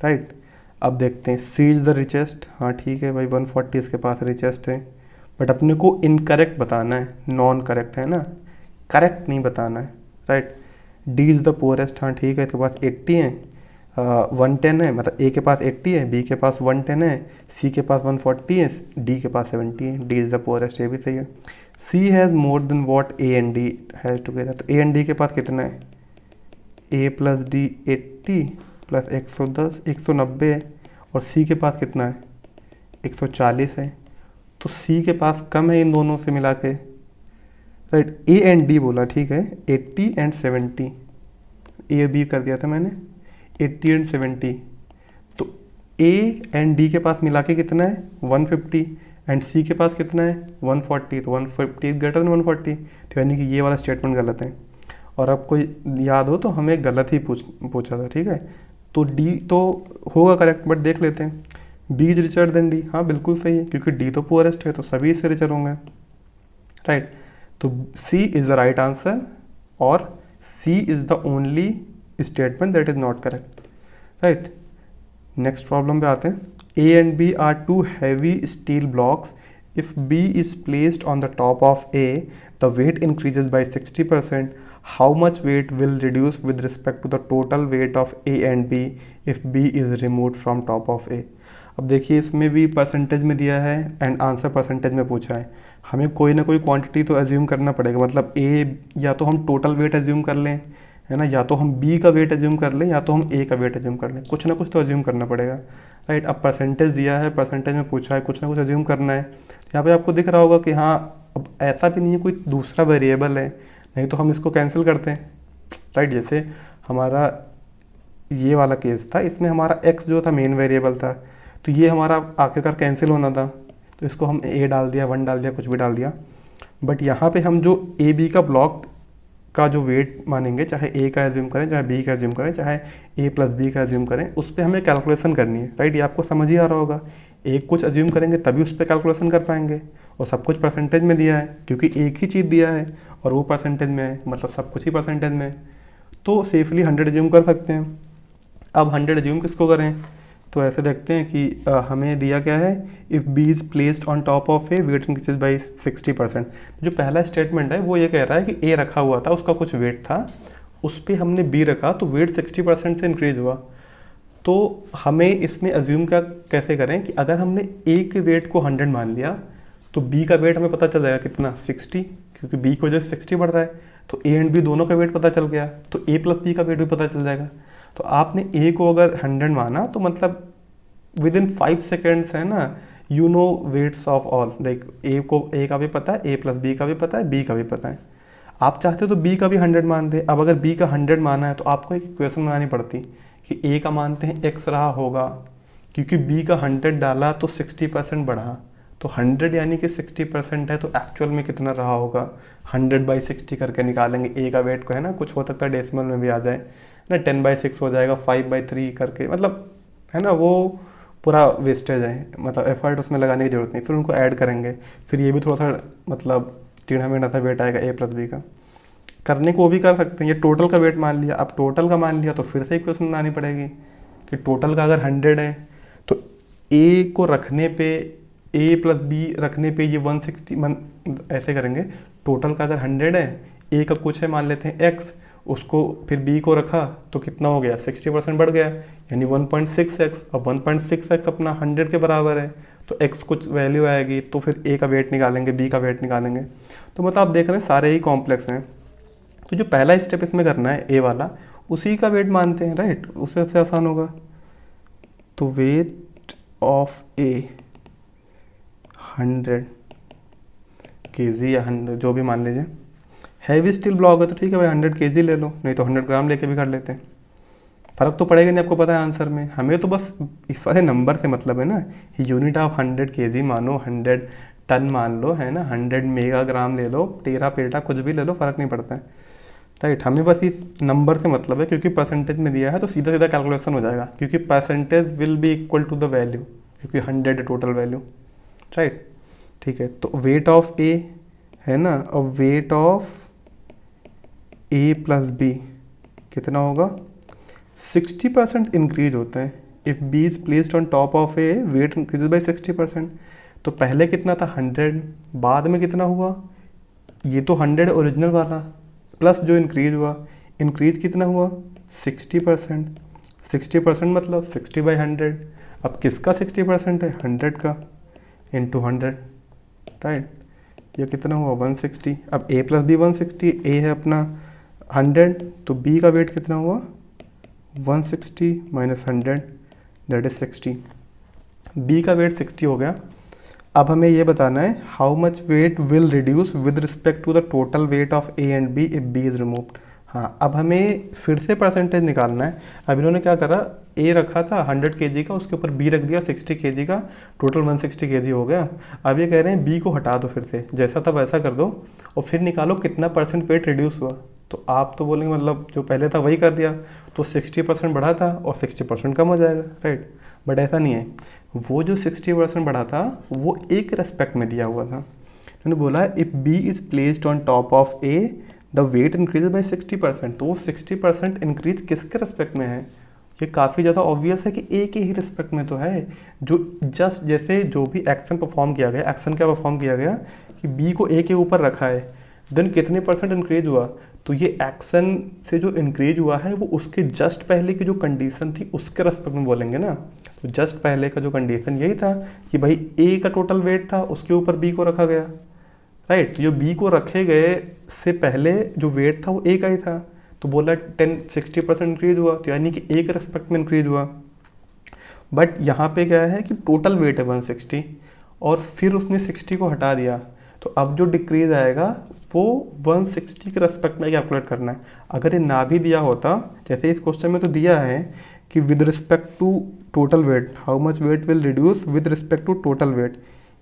Speaker 1: राइट। अब देखते हैं सी इज़ द रिचेस्ट, हाँ ठीक है भाई 140 इसके पास रिचेस्ट है, बट अपने को इनकरेक्ट बताना है, नॉन करेक्ट है ना, करेक्ट नहीं बताना है, right. D is the poorest, हाँ ठीक है, इसके पास 80 है, 110 है, मतलब ए के पास 80 है, बी के पास 110 है, सी के पास 140 है, डी के पास 70 है, डी इज़ द पुअरेस्ट, ये भी सही है। C has more than what A and D has together, तो ए एंड डी के पास कितना है, ए प्लस डी 80 प्लस 110 190 है, और सी के पास कितना है 140 है, तो सी के पास कम है इन दोनों से मिला के, राइट। ए एंड डी बोला, ठीक है, 80 एंड 70, ए बी कर दिया था मैंने, 80 एंड 70, तो ए एंड डी के पास मिला के कितना है 150, एंड सी के पास कितना है 140, तो 150 ग्रेटर देन 140, तो यानी कि ये वाला स्टेटमेंट गलत है। और आपको याद हो तो हमें गलत ही पूछा था, ठीक है, तो डी तो होगा करेक्ट, बट देख लेते हैं, B is richer than D, हाँ बिल्कुल सही है, क्योंकि डी तो पुअरेस्ट है, तो सभी इससे रिचर होंगे, राइट। तो C is the right answer, और C is the only statement that is not correct, right. Next problem पे आते हैं। A and B are two heavy steel blocks, if B is placed on the top of A, the weight increases by 60%, how much weight will reduce with respect to the total weight of A and B if B is removed from top of ए। अब देखिए इसमें भी परसेंटेज में दिया है एंड आंसर परसेंटेज में पूछा है, हमें कोई ना कोई क्वांटिटी तो एज्यूम करना पड़ेगा, मतलब ए या तो हम टोटल वेट एज्यूम कर लें, है ना, या तो हम बी का वेट एज्यूम कर लें, या तो हम ए का वेट एज्यूम कर लें, कुछ ना कुछ तो एज्यूम करना पड़ेगा, राइट। अब परसेंटेज दिया है, परसेंटेज में पूछा है, कुछ ना कुछ एज्यूम करना है। यहाँ पे आपको दिख रहा होगा कि हाँ अब ऐसा भी नहीं है कोई दूसरा वेरिएबल है, नहीं तो हम इसको कैंसिल करते हैं, राइट। जैसे हमारा ये वाला केस था, इसमें हमारा एक्स जो था मेन वेरिएबल था, तो ये हमारा आखिरकार कैंसिल होना था, तो इसको हम ए डाल दिया, 1 डाल दिया, कुछ भी डाल दिया। बट यहाँ पे हम जो ए बी का ब्लॉक का जो वेट मानेंगे, चाहे ए का एज्यूम करें, चाहे बी का एज्यूम करें, चाहे ए प्लस बी का एज्यूम करें, उस पर हमें कैलकुलेशन करनी है, राइट। ये आपको समझ ही आ रहा होगा, एक कुछ एज्यूम करेंगे तभी उस पर कैलकुलेशन कर पाएंगे, और सब कुछ परसेंटेज में दिया है, क्योंकि एक ही चीज़ दिया है और वो परसेंटेज में है, मतलब सब कुछ ही परसेंटेज में है, तो सेफली 100 एज्यूम कर सकते हैं। अब 100 एज्यूम किसको करें, तो ऐसे देखते हैं कि हमें दिया क्या है, if B is placed on top of A weight increases by 60%। जो पहला स्टेटमेंट है वो ये कह रहा है कि ए रखा हुआ था, उसका कुछ वेट था, उस पर हमने बी रखा तो वेट 60% से इंक्रीज हुआ। तो हमें इसमें एज्यूम क्या कैसे करें कि अगर हमने ए के वेट को 100 मान लिया तो बी का वेट हमें पता चल जाएगा कितना 60, क्योंकि बी की वजह से 60 बढ़ रहा है, तो ए एंड बी दोनों का वेट पता चल गया, तो ए प्लस बी का वेट भी पता चल जाएगा। तो आपने ए को अगर 100 माना तो मतलब विद इन 5 सेकेंड्स है ना, you know weights of all, like A को ए का भी पता है, ए प्लस बी का भी पता है, बी का भी पता है। आप चाहते हो तो बी का भी 100 मान दे। अब अगर बी का 100 माना है तो आपको एक इक्वेशन बनानी पड़ती कि ए का मानते हैं एक्स रहा होगा, क्योंकि बी का 100 डाला तो 60% बढ़ा, तो 100 यानी कि 60% है, तो एक्चुअल में कितना रहा होगा 100/60 करके निकालेंगे ए का वेट को, है ना। कुछ हो सकता है डेसिमल में भी आ जाए ना, 10/6 हो जाएगा, 5/3 करके, मतलब है ना, वो पूरा वेस्टेज है, मतलब एफर्ट उसमें लगाने की जरूरत नहीं। फिर उनको ऐड करेंगे, फिर ये भी थोड़ा सा मतलब टेढ़ा मेढ़ा सा वेट आएगा ए प्लस बी का, करने को वो भी कर सकते हैं। ये टोटल का वेट मान लिया, अब टोटल का मान लिया तो फिर से इक्वेशन बनानी पड़ेगी कि टोटल का अगर 100 है तो ए को रखने पे, ए प्लस बी रखने पे ये 160 ऐसे करेंगे। टोटल का अगर 100 है, ए का कुछ है मान लेते हैं एक्स, उसको फिर बी को रखा तो कितना हो गया 60% बढ़ गया, यानी 1.6x। अब 1.6x अपना 100 के बराबर है, तो x कुछ वैल्यू आएगी, तो फिर a का वेट निकालेंगे, b का वेट निकालेंगे। तो मतलब आप देख रहे हैं सारे ही कॉम्प्लेक्स हैं, तो जो पहला स्टेप इसमें करना है ए वाला, उसी का वेट मानते हैं, राइट, उससे सबसे आसान होगा। तो वेट ऑफ ए 100 केजी या 100 जो भी मान लीजिए, हैवी स्टील ब्लॉक है तो ठीक है भाई 100 केजी ले लो, नहीं तो 100 ग्राम लेके भी कर लेते हैं, फ़र्क तो पड़ेगा नहीं, आपको पता है आंसर में। हमें तो बस इस वाले नंबर से मतलब है ना, यूनिट ऑफ 100 केजी मानो, 100 टन मान लो, है ना, 100 मेगा ग्राम ले लो, टेरा पेटा कुछ भी ले लो, फ़र्क नहीं पड़ता है, राइट। हमें बस इस नंबर से मतलब है, क्योंकि परसेंटेज में दिया है तो सीधा सीधा कैलकुलेशन हो जाएगा, क्योंकि percentage will be equal to the value, क्योंकि 100 टोटल वैल्यू, राइट। ठीक है, तो वेट ऑफ ए है ना, और weight of A plus B कितना होगा, 60% इंक्रीज होता है। If B is placed on top of A, weight increase by 60%। तो पहले कितना था 100, बाद में कितना हुआ, ये तो 100 ओरिजिनल वाला, प्लस जो इंक्रीज हुआ, इंक्रीज कितना हुआ 60%। 60% मतलब 60/100। अब किसका 60% है, 100 का, इंटू 100, राइट। ये कितना हुआ 160। अब a प्लस बी 160, a है अपना 100, तो b का वेट कितना हुआ 160 माइनस 100, दैट इज 60। b का वेट 60 हो गया। अब हमें ये बताना है how much weight will reduce with respect to the total weight of a and b if b is removed. हाँ, अब हमें फिर से परसेंटेज निकालना है। अब इन्होंने क्या करा, a रखा था 100 kg का, उसके ऊपर b रख दिया 60 kg का, टोटल 160 kg हो गया। अब ये कह रहे हैं b को हटा दो, फिर से जैसा था वैसा कर दो, और फिर निकालो कितना परसेंट वेट रिड्यूस हुआ। तो आप तो बोलेंगे मतलब जो पहले था वही कर दिया, तो 60% बढ़ा था और 60% कम हो जाएगा, राइट। बट ऐसा नहीं है, वो जो 60% बढ़ा था वो एक रेस्पेक्ट में दिया हुआ था। उन्होंने बोला if B is placed on top of A the weight increase by 60%। तो वो 60% इंक्रीज किसके रेस्पेक्ट में है, ये काफ़ी ज़्यादा ऑब्वियस है कि ए के ही रिस्पेक्ट में तो है। जो जस्ट जैसे जो भी एक्शन परफॉर्म किया गया, एक्शन क्या परफॉर्म किया गया कि बी को ए के ऊपर रखा है, देन कितने परसेंट इंक्रीज हुआ, तो ये एक्शन से जो इंक्रीज हुआ है वो उसके जस्ट पहले की जो कंडीशन थी उसके रेस्पेक्ट में बोलेंगे ना। तो जस्ट पहले का जो कंडीशन यही था कि भाई ए का टोटल वेट था, उसके ऊपर बी को रखा गया, राइट। तो जो बी को रखे गए से पहले जो वेट था वो ए का ही था, तो बोला 60% इंक्रीज हुआ, तो यानी कि ए के रेस्पेक्ट में इंक्रीज हुआ। बट यहाँ पे क्या है कि टोटल वेट है 160 और फिर उसने 60 को हटा दिया, तो अब जो डिक्रीज आएगा वो 160 के रेस्पेक्ट में कैलकुलेट करना है। अगर ये ना भी दिया होता, जैसे इस क्वेश्चन में तो दिया है कि with respect to total weight how much weight will reduce with respect to total weight,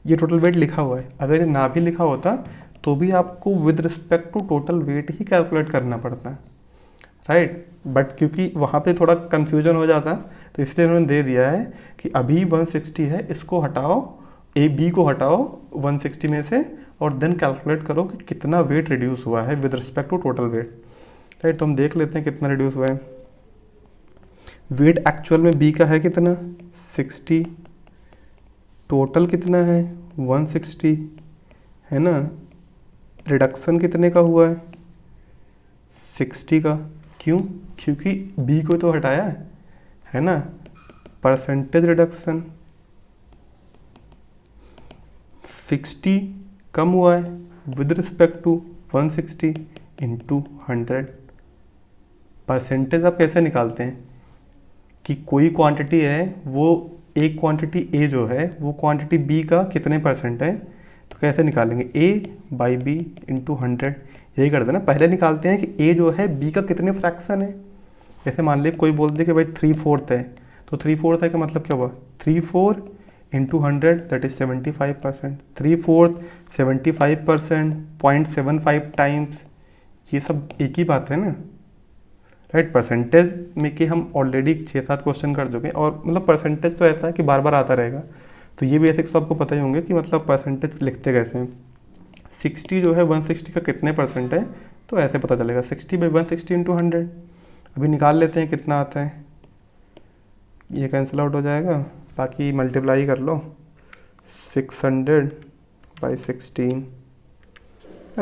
Speaker 1: ये टोटल वेट लिखा हुआ है। अगर ये ना भी लिखा होता तो भी आपको with respect to total weight ही कैलकुलेट करना पड़ता है, राइट। बट क्योंकि वहाँ पे थोड़ा कन्फ्यूजन हो जाता तो इसलिए उन्होंने दे दिया है कि अभी 160 है, इसको हटाओ, ए बी को हटाओ 160 में से, और देन कैलकुलेट करो कि कितना वेट रिड्यूस हुआ है with respect to total weight, right. तो हम देख लेते हैं कितना रिड्यूस हुआ है। वेट एक्चुअल में बी का है कितना 60, टोटल कितना है 160, है ना। रिडक्शन कितने का हुआ है 60 का, क्यों, क्योंकि बी को तो हटाया है ना। परसेंटेज रिडक्शन 60 कम हुआ है with respect to 160 into 100। Percentage आप कैसे निकालते हैं कि कोई क्वांटिटी है, वो एक क्वांटिटी ए जो है वो क्वांटिटी बी का कितने परसेंट है, तो कैसे निकालेंगे ए बाई बी इंटू 100, यही कर देना। पहले निकालते हैं कि ए जो है बी का कितने फ्रैक्शन है। जैसे मान लीजिए कोई बोल दे कि भाई 3/4 है, तो 3/4 है का मतलब क्या हुआ 3/4 इंटू 100 दैट इज 75%। 3/4 75% 0.75 टाइम्स, ये सब एक ही बात है ना, राइट। परसेंटेज में कि हम ऑलरेडी 6-7 क्वेश्चन कर चुके हैं, और मतलब परसेंटेज तो ऐसा है कि बार बार आता रहेगा, तो ये बेसिक्स तो आपको पता ही होंगे कि मतलब परसेंटेज लिखते कैसे हैं। 60 जो है 160 का कितने परसेंट है, तो ऐसे पता चलेगा 60/160 इंटू 100। अभी निकाल लेते हैं कितना आता है, ये कैंसिल आउट हो जाएगा, बाकी मल्टीप्लाई कर लो 600/16,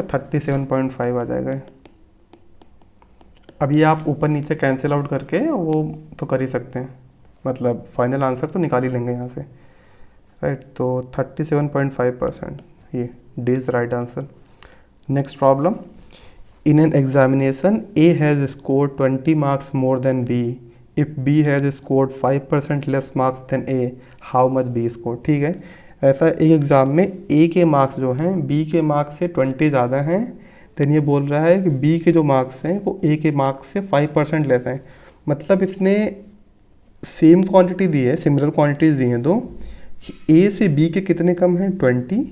Speaker 1: 37.5 आ जाएगा। अभी आप ऊपर नीचे कैंसिल आउट करके वो तो कर ही सकते हैं, मतलब फाइनल आंसर तो निकाल ही लेंगे यहाँ से, राइट। तो 37.5%, ये D is right answer. Next problem, In an examination, A has scored 20 marks more than B. If B has scored 5% less marks than A, how much B scored? ठीक है, ऐसा एक एग्ज़ाम में A के मार्क्स जो हैं B के मार्क्स से 20 ज़्यादा हैं, देन ये बोल रहा है कि B के जो मार्क्स हैं वो A के मार्क्स से 5% लेते हैं। मतलब इसने सेम क्वांटिटी दी है, सिमिलर क्वांटिटीज़ दी हैं दो, कि A से B के कितने कम हैं 20,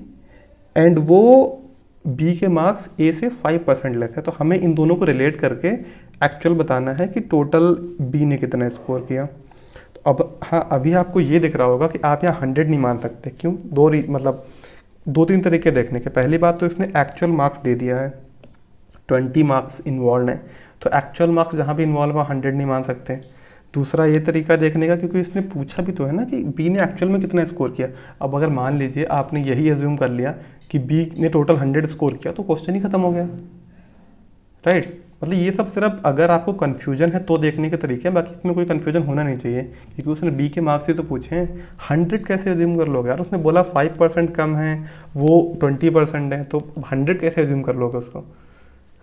Speaker 1: एंड वो बी के मार्क्स ए से 5% लेते हैं। तो हमें इन दोनों को रिलेट करके एक्चुअल बताना है कि टोटल बी ने कितना स्कोर किया। तो अब हाँ, अभी आपको ये दिख रहा होगा कि आप यहाँ 100 नहीं मान सकते। क्यों? मतलब दो तीन तरीके देखने के। पहली बात तो इसने एक्चुअल मार्क्स दे दिया है, 20 मार्क्स इन्वॉल्व है, तो एक्चुअल मार्क्स जहाँ भी इन्वॉल्व है 100 नहीं मान सकते। दूसरा ये तरीका देखने का, क्योंकि इसने पूछा भी तो है ना कि बी ने एक्चुअल में कितना स्कोर किया। अब अगर मान लीजिए आपने यही एज्यूम कर लिया कि बी ने टोटल 100 स्कोर किया, तो क्वेश्चन ही खत्म हो गया, राइट। मतलब ये सब सिर्फ अगर आपको कन्फ्यूजन है तो देखने के तरीके हैं, बाकी इसमें कोई कन्फ्यूजन होना नहीं चाहिए, क्योंकि उसने बी के मार्क्स ही तो पूछे हैं। 100 कैसे एज्यूम कर लोगे यार? उसने बोला 5% कम है, वो 20% है, तो 100 कैसे एज्यूम कर लोगे उसको,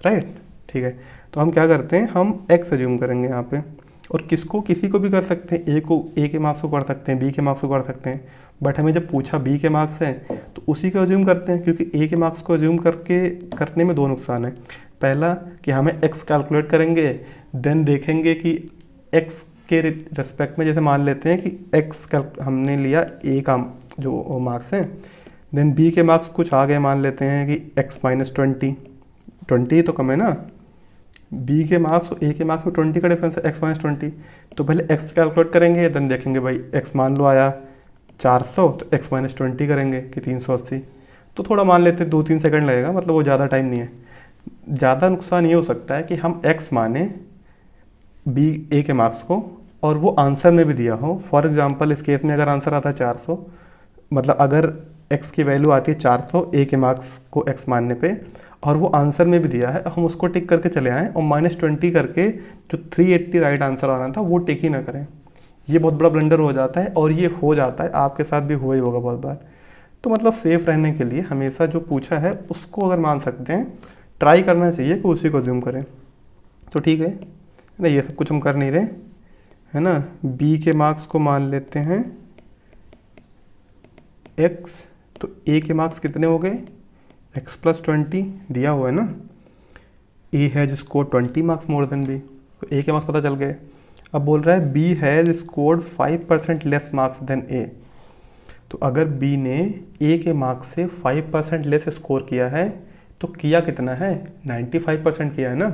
Speaker 1: राइट। ठीक है, तो हम क्या करते हैं, हम एक्स एज्यूम करेंगे यहाँ पे, और किसी को भी कर सकते हैं। ए के मार्क्स को कर सकते हैं, बी के मार्क्स को कर सकते हैं, बट हमें जब पूछा बी के मार्क्स है तो उसी को एज्यूम करते हैं, क्योंकि ए के मार्क्स को एज्यूम करने में दो नुकसान है। पहला कि हमें एक्स कैलकुलेट करेंगे, देन देखेंगे कि एक्स के रिस्पेक्ट में, जैसे मान लेते हैं कि एक्स हमने लिया ए का जो मार्क्स हैं, देन बी के मार्क्स कुछ आ गए, मान लेते हैं कि एक्स माइनस 20 तो कम है ना। बी के मार्क्स और ए के मार्क्स में 20 का डिफरेंस है, एक्स माइनस 20। तो पहले एक्स कैलकुलेट करेंगे, देन देखेंगे भाई एक्स मान लो आया 400, तो एक्स माइनस 20 करेंगे कि 380। तो थोड़ा मान लेते हैं 2-3 सेकंड लगेगा, मतलब वो ज़्यादा टाइम नहीं है। ज़्यादा नुकसान ये हो सकता है कि हम एक्स माने बी ए के मार्क्स को, और वो आंसर में भी दिया हो। फॉर एग्जांपल इस केस में अगर आंसर आता है 400, मतलब अगर एक्स की वैल्यू आती है 400 ए के मार्क्स को एक्स मानने पे, और वो आंसर में भी दिया है, हम उसको टिक करके चले आएँ और -20 करके जो 380 राइट आंसर आना था वो टिक ही ना करें, ये बहुत बड़ा ब्लंडर हो जाता है। और ये हो जाता है, आपके साथ भी हुआ ही होगा बहुत बार। तो मतलब सेफ रहने के लिए हमेशा जो पूछा है उसको अगर मान सकते हैं, ट्राई करना चाहिए कि उसी को ज़ूम करें। तो ठीक है ना, ये सब कुछ हम कर नहीं रहे, है ना। बी के मार्क्स को मान लेते हैं एक्स, तो ए के मार्क्स कितने हो गए, एक्स प्लस 20 दिया हुआ है ना। A has score 20 marks more than B, तो ए के मार्क्स पता चल गए। अब बोल रहा है B has scored 5% less marks than A. तो अगर बी ने ए के मार्क्स से 5% लेस स्कोर किया है, तो किया कितना है, 95% किया है ना।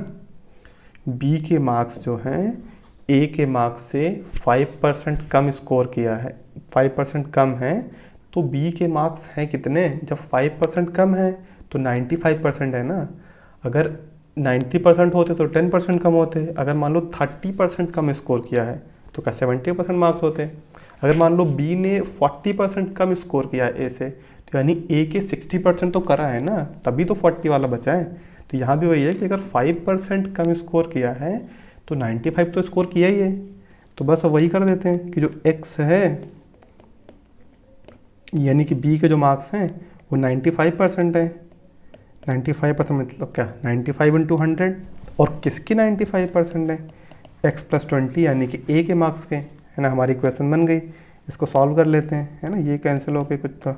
Speaker 1: बी के मार्क्स जो हैं ए के मार्क्स से 5% कम स्कोर किया है, 5% कम है, तो बी के मार्क्स हैं कितने, जब 5% कम है तो 95% है ना। अगर 90% होते तो 10% कम होते। अगर मान लो 30% कम स्कोर किया है तो क्या 70% मार्क्स होते। अगर मान लो बी ने 40% कम स्कोर किया है ए से, तो यानी ए के 60% तो करा है ना, तभी तो 40 वाला बचा है। तो यहाँ भी वही है कि अगर 5% कम स्कोर किया है तो 95 तो स्कोर किया ही है। तो बस वही कर देते हैं कि जो एक्स है, यानी कि बी के जो मार्क्स हैं वो 95% है। 95% मतलब क्या, 95 इंटू 100, और किसकी 95% है, एक्स प्लस 20 यानी कि ए के मार्क्स के, है ना। हमारी इक्वेशन बन गई, इसको सॉल्व कर लेते हैं, है ना। ये कैंसिल होकर कुछ तो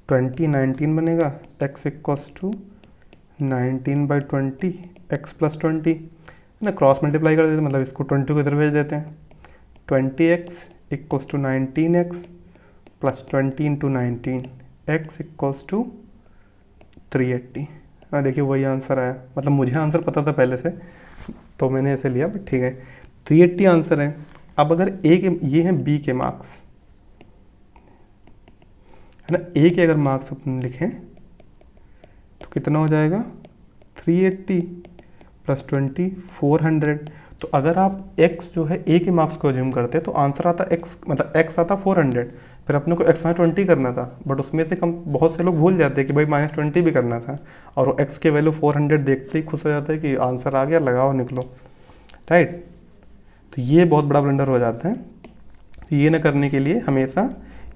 Speaker 1: 19 बनेगा, X equals to 19/20 X plus 20, है ना। क्रॉस मल्टीप्लाई कर देते हैं, मतलब इसको 20 को इधर भेज देते हैं। 20x इक्वल्स टू 19x प्लस 20 इंटू 19, एक्स इक्वल्स टू 380। हाँ देखिए वही आंसर आया, मतलब मुझे आंसर पता था पहले से तो मैंने ऐसे लिया, बट ठीक है 380 आंसर है। अब अगर ए के, ये हैं बी के मार्क्स, है ना। ए के अगर मार्क्स अपन लिखें तो कितना हो जाएगा, 380 प्लस 20 400। तो अगर आप x जो है ए के मार्क्स को अज्यूम करते तो आंसर आता x, मतलब x आता 400, फिर अपने को x माइनस 20 करना था, बट उसमें से कम बहुत से लोग भूल जाते हैं कि भाई -20 भी करना था, और वो x के वैल्यू 400 देखते ही खुश हो जाता है कि आंसर आ गया, लगाओ निकलो, राइट। तो ये बहुत बड़ा ब्लंडर हो जाता है। तो ये न करने के लिए हमेशा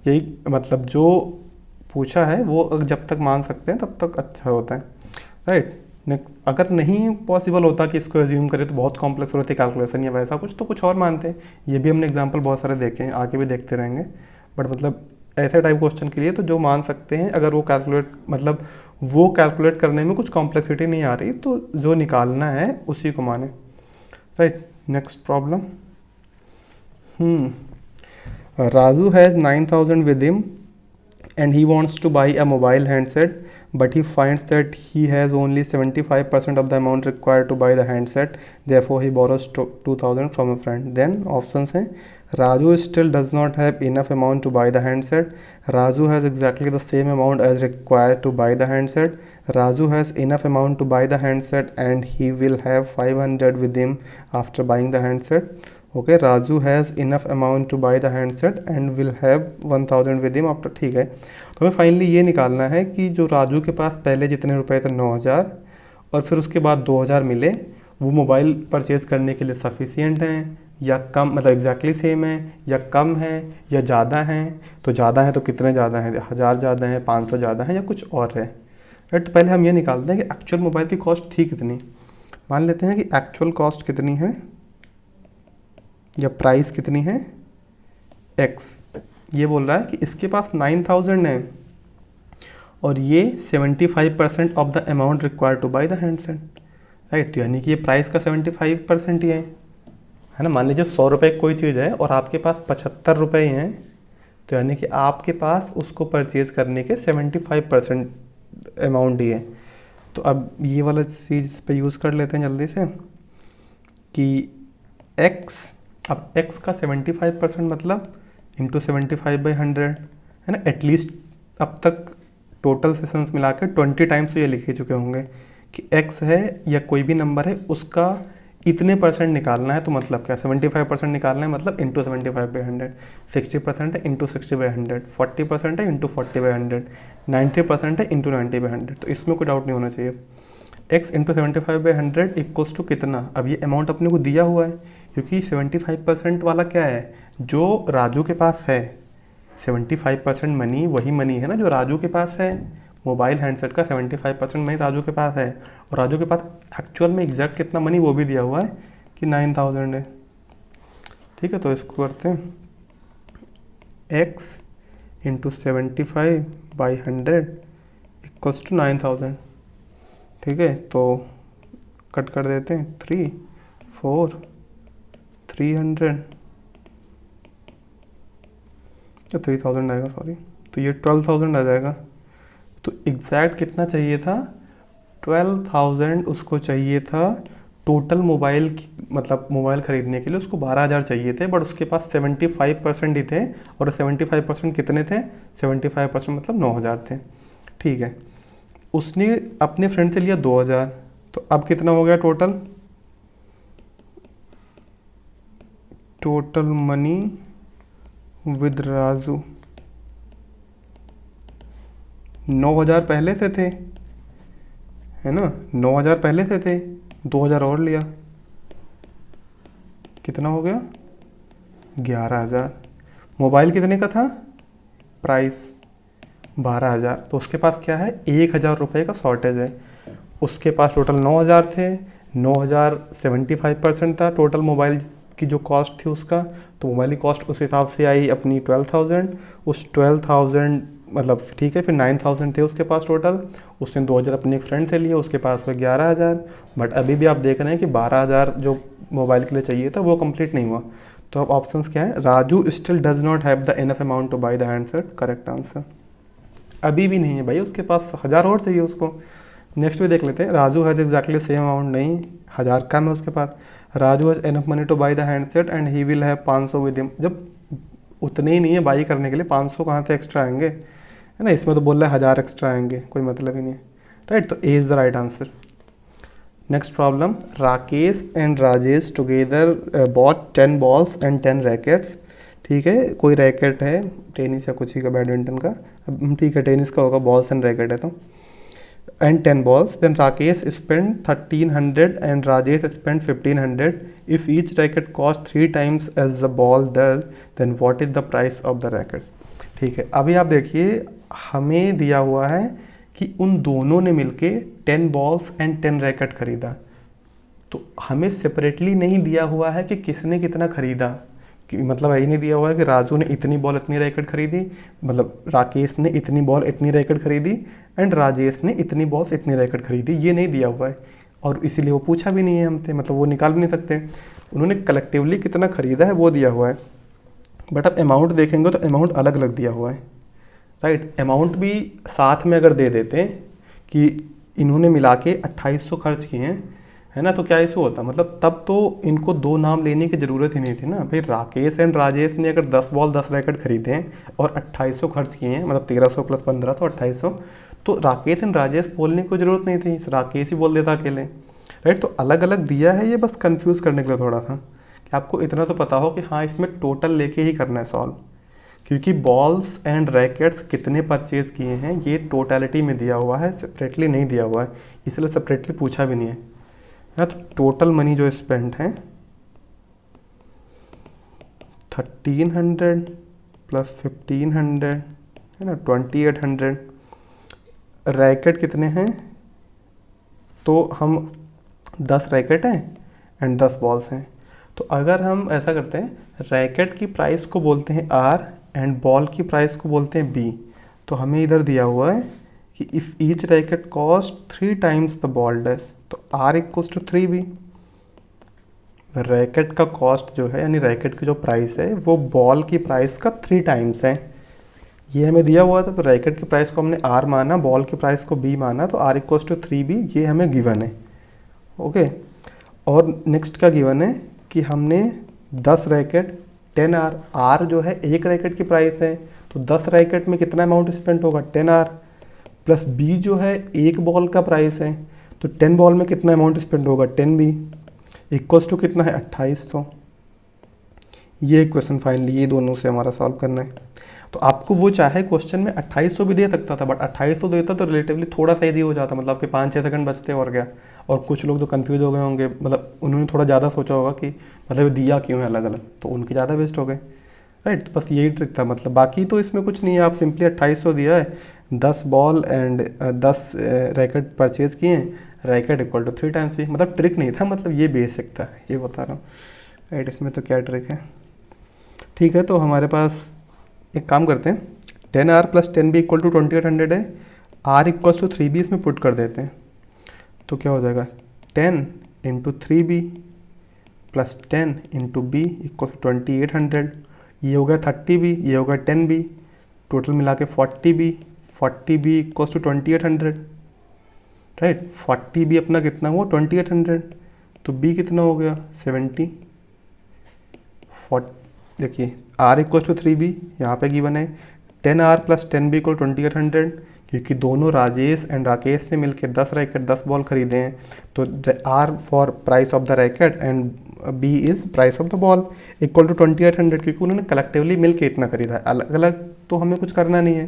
Speaker 1: यही, मतलब जो पूछा है वो जब तक मान सकते हैं तब तक अच्छा होता है, राइट। नेक्स्ट, अगर नहीं पॉसिबल होता कि इसको एज्यूम करें तो बहुत कॉम्प्लेक्स होती है कैलकुलेशन या वैसा कुछ, तो कुछ और मानते हैं। ये भी हमने एग्जांपल बहुत सारे देखे हैं, आगे भी देखते रहेंगे। बट मतलब ऐसे टाइप क्वेश्चन के लिए तो जो मान सकते हैं, अगर वो कैलकुलेट मतलब वो कैलकुलेट करने में कुछ कॉम्प्लेक्सिटी नहीं आ रही, तो जो निकालना है उसी को माने, right. Next problem, Raju has 9,000 with him and he wants to buy a mobile handset, but he finds that he has only 75% of the amount required to buy the handset. Therefore, he borrows 2,000 from a friend. Then options हैं, Raju still does not have enough amount to buy the handset. Raju has exactly the same amount as required to buy the handset. Raju has enough amount to buy the handset and he will have 500 with him after buying the handset. Okay, Raju has enough amount to buy the handset and will have 1000 with him after. ठीक है, तो हमें फाइनली ये निकालना है कि जो राजू के पास पहले जितने रुपए थे 9000 और फिर उसके बाद 2000 मिले, वो मोबाइल परचेज़ करने के लिए सफिशियंट हैं या कम, मतलब एग्जैक्टली सेम है या कम है या ज़्यादा हैं। तो ज़्यादा है तो कितने ज़्यादा हैं, 1000 ज़्यादा है, 500 ज़्यादा है या कुछ और है, राइट। तो पहले हम ये निकालते हैं कि एक्चुअल मोबाइल की कॉस्ट थी कितनी। मान लेते हैं कि एक्चुअल कॉस्ट कितनी है या प्राइस कितनी है, x। ये बोल रहा है कि इसके पास 9000 है और ये 75% of the amount required to buy the handset, right. यानी कि ये प्राइस का 75% ही है ना। मान लीजिए 100 रुपये कोई चीज़ है और आपके पास 75 रुपये ही हैं, तो यानी कि आपके पास उसको परचेज़ करने के 75% अमाउंट ही है। तो अब ये वाला चीज़ पे यूज़ कर लेते हैं जल्दी से कि x, अब x का 75% मतलब इंटू 75/100 है ना। एटलीस्ट अब तक टोटल सेशंस मिला के 20 टाइम्स तो ये लिख ही चुके होंगे कि x है या कोई भी नंबर है उसका इतने परसेंट निकालना है। तो मतलब क्या, 75% निकालना है मतलब इंटू 75/100, 60% है इंटू 60/100, 40% है इंटू 40/100, 90% है इंटू 90/100। तो इसमें कोई डाउट नहीं होना चाहिए। x इंटू 75/100 इक्वल्स टू कितना, अब ये अमाउंट अपने को दिया हुआ है क्योंकि 75% वाला क्या है, जो राजू के पास है। 75% मनी वही मनी है ना जो राजू के पास है। मोबाइल हैंडसेट का 75% मनी राजू के पास है और राजू के पास एक्चुअल में एग्जैक्ट कितना मनी वो भी दिया हुआ है कि 9000 है। ठीक है, तो इसको करते हैं x इंटू 75/100 इक्वल्स टू 9000। ठीक है, तो कट कर देते हैं 3 4 300, तो 3000 आएगा, सॉरी, तो ये 12000 आ जाएगा। तो एग्जैक्ट कितना चाहिए था, 12000 उसको चाहिए था टोटल मोबाइल, मतलब मोबाइल ख़रीदने के लिए उसको 12000 चाहिए थे, बट उसके पास 75% ही थे। और 75% कितने थे, 75% मतलब 9000 थे। ठीक है, उसने अपने फ्रेंड से लिया 2000, तो अब कितना हो गया टोटल मनी विद राजू। 9000 पहले से थे, है ना, 9000 पहले से थे, 2000 और लिया, कितना हो गया 11000। मोबाइल कितने का था, प्राइस 12000, तो उसके पास क्या है 1000 रुपये का शॉर्टेज है। उसके पास टोटल 9000 थे, 9000 75% था टोटल मोबाइल की जो कॉस्ट थी उसका, तो मोबाइल की कॉस्ट उस हिसाब से आई अपनी 12000। उस 12000 मतलब ठीक है, फिर 9000 थे उसके पास टोटल, उसने 2000 अपने एक फ्रेंड से लिए, उसके पास हुए 11000। बट अभी भी आप देख रहे हैं कि 12000 जो मोबाइल के लिए चाहिए था वो कंप्लीट नहीं हुआ। तो अब ऑप्शंस क्या है, Raju still does not have the enough amount to buy the handset, correct answer. अभी भी नहीं है भाई, उसके पास 1000 और चाहिए उसको। नेक्स्ट भी देख लेते हैं, Raju has exactly same amount, नहीं 1000 कम है उसके पास। Raju has enough money to buy the handset and he will have 500 with him. जब उतने ही नहीं है बाई करने के लिए, 500 कहाँ से एक्स्ट्रा आएंगे, है ना। इसमें तो बोल रहा है 1000 एक्स्ट्रा आएंगे, कोई मतलब ही नहीं है, राइट। तो A is the right answer. Next problem, Rakesh and Rajesh together bought 10 balls and 10 rackets. ठीक है, कोई रैकेट है टेनिस या कुछ ही का, बैडमिंटन का, अब ठीक है टेनिस का होगा, बॉल्स एंड रैकेट है तो, and 10 balls. Then Rakesh spent 1300 and Rajesh spent 1500. If each racket costs 3 times as the ball does, then what is the price of the racket? ठीक है, अभी आप देखिए हमें दिया हुआ है कि उन दोनों ने मिलके 10 बॉल्स एंड 10 रैकेट खरीदा। तो हमें सेपरेटली नहीं दिया हुआ है कि किसने कितना खरीदा, कि मतलब यही नहीं दिया हुआ है कि राजू ने इतनी बॉल इतनी रैकेट खरीदी, मतलब राकेश ने इतनी बॉल इतनी रैकेट खरीदी एंड राजेश ने इतनी बॉल्स इतनी रैकेट खरीदी, ये नहीं दिया हुआ है। और इसीलिए वो पूछा भी नहीं है हमसे, मतलब वो निकाल भी नहीं सकते। उन्होंने कलेक्टिवली कितना खरीदा है वो दिया हुआ है, बट अब अमाउंट देखेंगे तो अमाउंट अलग अलग दिया हुआ है, राइट। अमाउंट भी साथ में अगर दे देते कि इन्होंने मिला के 2800 खर्च किए हैं, है ना, तो क्या इशू होता, मतलब तब तो इनको दो नाम लेने की ज़रूरत ही नहीं थी ना भाई। राकेश एंड राजेश ने अगर 10 बॉल 10 रैकेट खरीदे हैं और 2800 खर्च किए हैं, मतलब 1300 प्लस 15 तो 2800, तो राकेश एंड राजेश बोलने की ज़रूरत नहीं थी, राकेश ही बोल देता अकेले, राइट। तो अलग अलग दिया है, ये बस कंफ्यूज करने के लिए थोड़ा सा, कि आपको इतना तो पता हो कि हाँ इसमें टोटल लेके ही करना है सॉल्व, क्योंकि बॉल्स एंड रैकेट्स कितने परचेज किए हैं ये टोटलिटी में दिया हुआ है, सेपरेटली नहीं दिया हुआ है, इसलिए सेपरेटली पूछा भी नहीं है ना। तो टोटल मनी जो स्पेंड है 1300 प्लस 1500 है ना 2800। रैकेट कितने हैं, तो हम 10 रैकेट हैं एंड 10 बॉल्स हैं। तो अगर हम ऐसा करते हैं, रैकेट की प्राइस को बोलते हैं आर एंड बॉल की प्राइस को बोलते हैं बी, तो हमें इधर दिया हुआ है कि if each racket cost 3 times the ball dash, तो R equals to 3b। Racket का कॉस्ट जो है, यानी रैकेट की जो प्राइस है वो बॉल की प्राइस का 3 टाइम्स है, ये हमें दिया हुआ था। तो रैकेट की प्राइस को हमने आर माना, बॉल की प्राइस को बी माना, तो आर इक्वल्स टू 3b, ये हमें गिवन है, ओके। और नेक्स्ट का गिवन है कि हमने 10 रैकेट 10 आर, आर जो है एक रैकेट की प्राइस है, तो 10 रैकेट में कितना अमाउंट स्पेंड होगा 10 आर, प्लस बी जो है एक बॉल का प्राइस है, तो 10 बॉल में कितना अमाउंट स्पेंड होगा 10b, इक्वल्स टू कितना है 2800। ये क्वेश्चन फाइनली ये दोनों से हमारा सॉल्व करना है। तो आपको वो चाहे क्वेश्चन में 2800 भी दे सकता था, बट 2800 देता तो रिलेटिवली थोड़ा सा ईजी हो जाता, मतलब आपके 5-6 सेकंड बचते और क्या। और कुछ लोग तो कंफ्यूज हो गए होंगे, मतलब उन्होंने थोड़ा ज़्यादा सोचा होगा कि मतलब दिया क्यों है अलग अलग, तो उनके ज़्यादा वेस्ट हो गए, राइट। बस यही ट्रिक था, मतलब बाकी तो इसमें कुछ नहीं है, आप सिंपली 2800 दिया है, 10 बॉल एंड 10 रैकेट परचेज किए हैं, रैकेट इक्वल टू 3 टाइम्स भी, मतलब ट्रिक नहीं था, मतलब ये बेसिक था, ये बता रहा हूँ, राइट। इसमें तो क्या ट्रिक है, ठीक है। तो हमारे पास एक काम करते हैं, 10 R plus 10 B equal to 2800 है, आर इक्वल्स टू 3b इसमें पुट कर देते हैं, तो क्या हो जाएगा 10 into 3b plus 10 into b equal to 2800, ये हो गया 30b, ये हो गया 10b, टोटल मिला के 40b, 40b equals to 2800, right. 40b अपना कितना हुआ 2800, तो b कितना हो गया 70। देखिए r इक्वल टू 3b यहाँ पे गिवन है, 10 आर प्लस 10 बी इक्वल 2800, क्योंकि दोनों राजेश एंड राकेश ने मिलकर 10 रैकेट 10 बॉल खरीदे हैं, तो r for price of the racket and b is price of the ball equal to 2800, क्योंकि उन्होंने कलेक्टिवली मिलकर इतना खरीदा है, अलग अलग तो हमें कुछ करना नहीं है।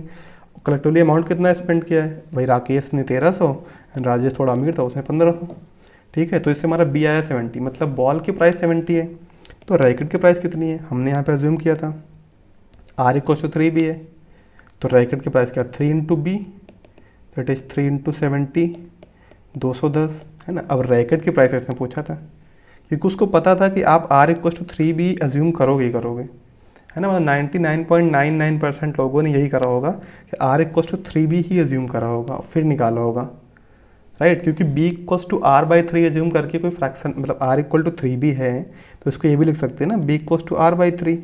Speaker 1: कलेक्टिवली अमाउंट कितना स्पेंड किया है भाई, राकेश ने 1300 एंड राजेश थोड़ा अमीर था उसने 1500, ठीक है। तो इससे हमारा बी आया 70, मतलब बॉल की प्राइस 70 है, तो रैकेट की प्राइस कितनी है हमने यहाँ पे अज्यूम किया था, आर इक्वल टू 3b है, तो रैकेट की प्राइस क्या 3 into b, that is 3 into 70, 210 है ना। अब रैकेट की प्राइस इसने पूछा था, क्योंकि उसको पता था कि आप are equal to 3b assume करोगे ही करोगे, है ना। मतलब 99.99% लोगों ने यही करा होगा कि आर इक्वल टू 3b ही अज्यूम करा होगा, फिर निकाला होगा, राइट। क्योंकि b equals to r by 3 assume करके कोई फ्रैक्शन, मतलब r इक्वल टू 3b है, तो इसको ये भी लिख सकते हैं ना, b equals to r by 3।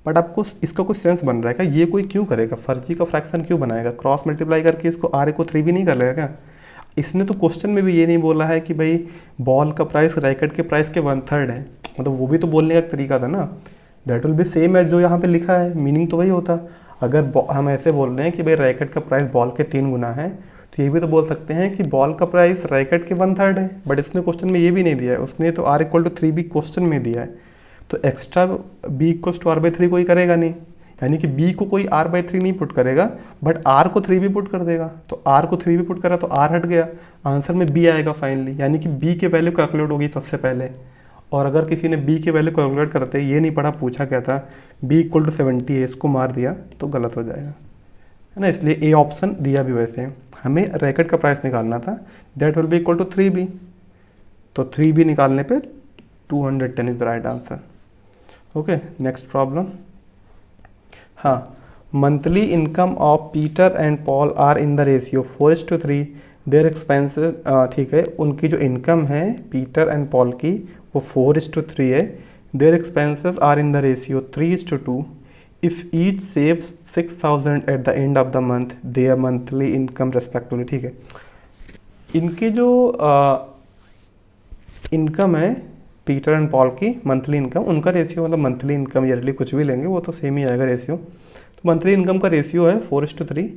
Speaker 1: But आपको इसका कोई सेंस बन रहा है क्या, ये कोई क्यों करेगा, फर्जी का फ्रैक्शन क्यों बनाएगा, क्रॉस मल्टीप्लाई करके इसको r को 3b नहीं कर लेगा क्या। इसने तो क्वेश्चन में भी ये नहीं बोला है कि भाई बॉल का प्राइस रैकेट के प्राइस के 1/3 है, मतलब वो भी तो बोलने का तरीका था ना, that will be same as जो यहाँ पे लिखा है, मीनिंग तो वही होता। अगर हम ऐसे बोल रहे हैं कि भाई रैकेट का प्राइस बॉल के 3 गुना है, तो ये भी तो बोल सकते हैं कि बॉल का प्राइस रैकेट के 1/3 है, बट इसने क्वेश्चन में ये भी नहीं दिया है, उसने तो r equal to 3b question में दिया है, तो extra b equal to r by 3 कोई करेगा नहीं, यानी कि b को कोई r बाई 3 नहीं पुट करेगा, बट r को 3b पुट कर देगा, तो r को 3b पुट करा तो r हट गया, आंसर में b आएगा फाइनली, यानी कि b के वैल्यू कैलकुलेट होगी सबसे पहले। और अगर किसी ने b के वैल्यू कैलकुलेट करते ये नहीं पढ़ा, पूछा क्या था b इक्वल टू 70 है, इसको मार दिया तो गलत हो जाएगा, है ना, इसलिए ए ऑप्शन दिया भी वैसे है। हमें रैकेट का प्राइस निकालना था, that will be equal to 3B, तो 3B निकालने पे 210 is the right answer. Okay, next problem. हाँ, monthly income of Peter and Paul are in the ratio 4:3, there expenses, ठीक है, उनकी जो इनकम है पीटर एंड पॉल की वो 4:3 है, their expenses are in the ratio 3:2, if each saves 6,000 at the end of the month their monthly income respectively. ठीक है, इनकी जो इनकम है पीटर एंड पॉल की मंथली इनकम, उनका रेशियो मतलब मंथली इनकम ईयरली कुछ भी लेंगे वो तो सेम ही आएगा रेशियो। तो मंथली इनकम का रेशियो है 4:3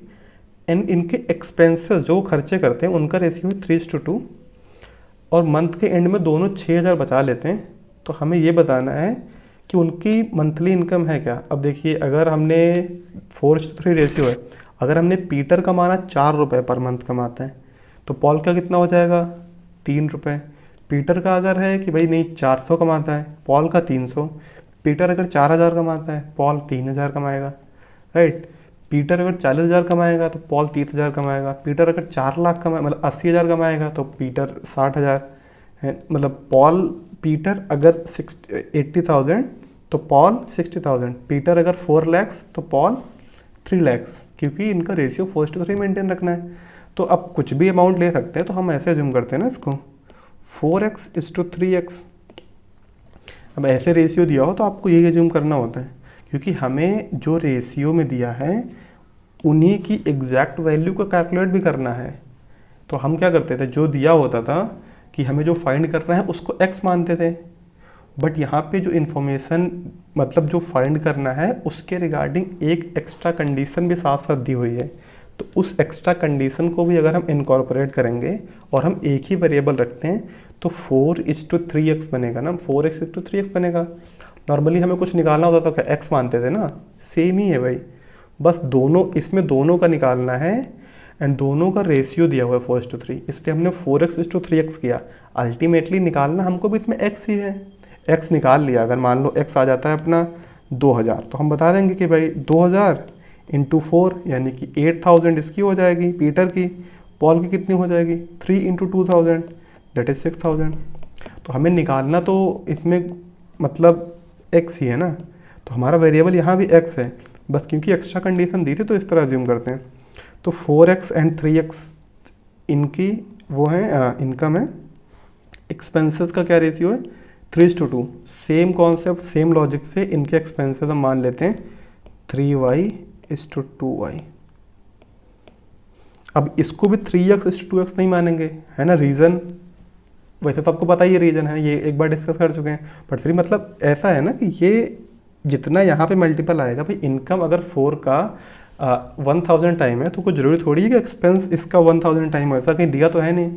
Speaker 1: एंड इनके एक्सपेंसेस जो खर्चे करते हैं उनका रेशियो है 3:2 और मंथ के एंड में दोनों 6,000 बचा लेते हैं। तो हमें ये बताना है कि उनकी मंथली इनकम है क्या। अब देखिए, अगर हमने 4:3 रेशियो है, अगर हमने पीटर कमाना 4 रुपये पर मंथ कमाता है तो पॉल का कितना हो जाएगा 3 रुपये। पीटर का अगर है कि भाई नहीं 400 कमाता है, पॉल का 300। पीटर अगर 4,000 कमाता है, पॉल 3,000 कमाएगा, राइट। पीटर अगर 40,000 कमाएगा तो पॉल 30,000 कमाएगा। पीटर अगर 4 लाख कमाए मतलब 80,000 कमाएगा तो पीटर 60,000 है। मतलब पीटर अगर 80,000 तो पॉल 60,000। पीटर अगर 4 lakhs तो पॉल 3 lakhs, क्योंकि इनका रेशियो 4:3 मेंटेन रखना है। तो अब कुछ भी अमाउंट ले सकते हैं, तो हम ऐसे अज्यूम करते हैं ना इसको 4x:3x। अब ऐसे रेशियो दिया हो तो आपको यही अज्यूम करना होता है, क्योंकि हमें जो रेशियो में दिया है उन्हीं की एग्जैक्ट वैल्यू को कैलकुलेट भी करना है। तो हम क्या करते थे, जो दिया होता था कि हमें जो फाइंड करना है उसको x मानते थे, बट यहाँ पे जो इन्फॉर्मेशन मतलब जो फाइंड करना है उसके रिगार्डिंग एक एक्स्ट्रा कंडीशन भी साथ साथ दी हुई है। तो उस एक्स्ट्रा कंडीशन को भी अगर हम इनकॉर्पोरेट करेंगे और हम एक ही वेरिएबल रखते हैं तो 4:3x बनेगा ना, 4x:3x बनेगा। नॉर्मली हमें कुछ निकालना होता तो क्या x मानते थे ना, सेम ही है भाई, बस दोनों इसमें दोनों का निकालना है एंड दोनों का रेशियो दिया हुआ है 4:3, इसलिए हमने 4x:3x किया। अल्टीमेटली निकालना हमको भी इसमें x ही है। x निकाल लिया, अगर मान लो x आ जाता है अपना 2,000 तो हम बता देंगे कि भाई 2,000 × 4 यानी कि 8,000 इसकी हो जाएगी पीटर की। पॉल की कितनी हो जाएगी 3 × 2,000 दैट इज़ 6,000। तो हमें निकालना तो इसमें मतलब x ही है ना, तो हमारा वेरिएबल यहाँ भी x है, बस क्योंकि एक्स्ट्रा कंडीशन दी थी तो इस तरह अज्यूम करते हैं। तो 4x एंड 3x इनकी वो है इनकम है। एक्सपेंसेस का क्या रेशियो है 3:2। सेम कॉन्सेप्ट सेम लॉजिक से इनके एक्सपेंसेस हम मान लेते हैं 3y:2y। अब इसको भी 3x:2x नहीं मानेंगे, है ना। रीज़न वैसे तो आपको पता ही है रीज़न है, ये एक बार डिस्कस कर चुके हैं, बट फिर मतलब ऐसा है ना कि ये जितना यहाँ पे मल्टीपल आएगा भाई, इनकम अगर 4 का 1,000 टाइम है तो कुछ ज़रूरी थोड़ी है कि एक्सपेंस इसका 1,000 टाइम हो, ऐसा कहीं दिया तो है नहीं।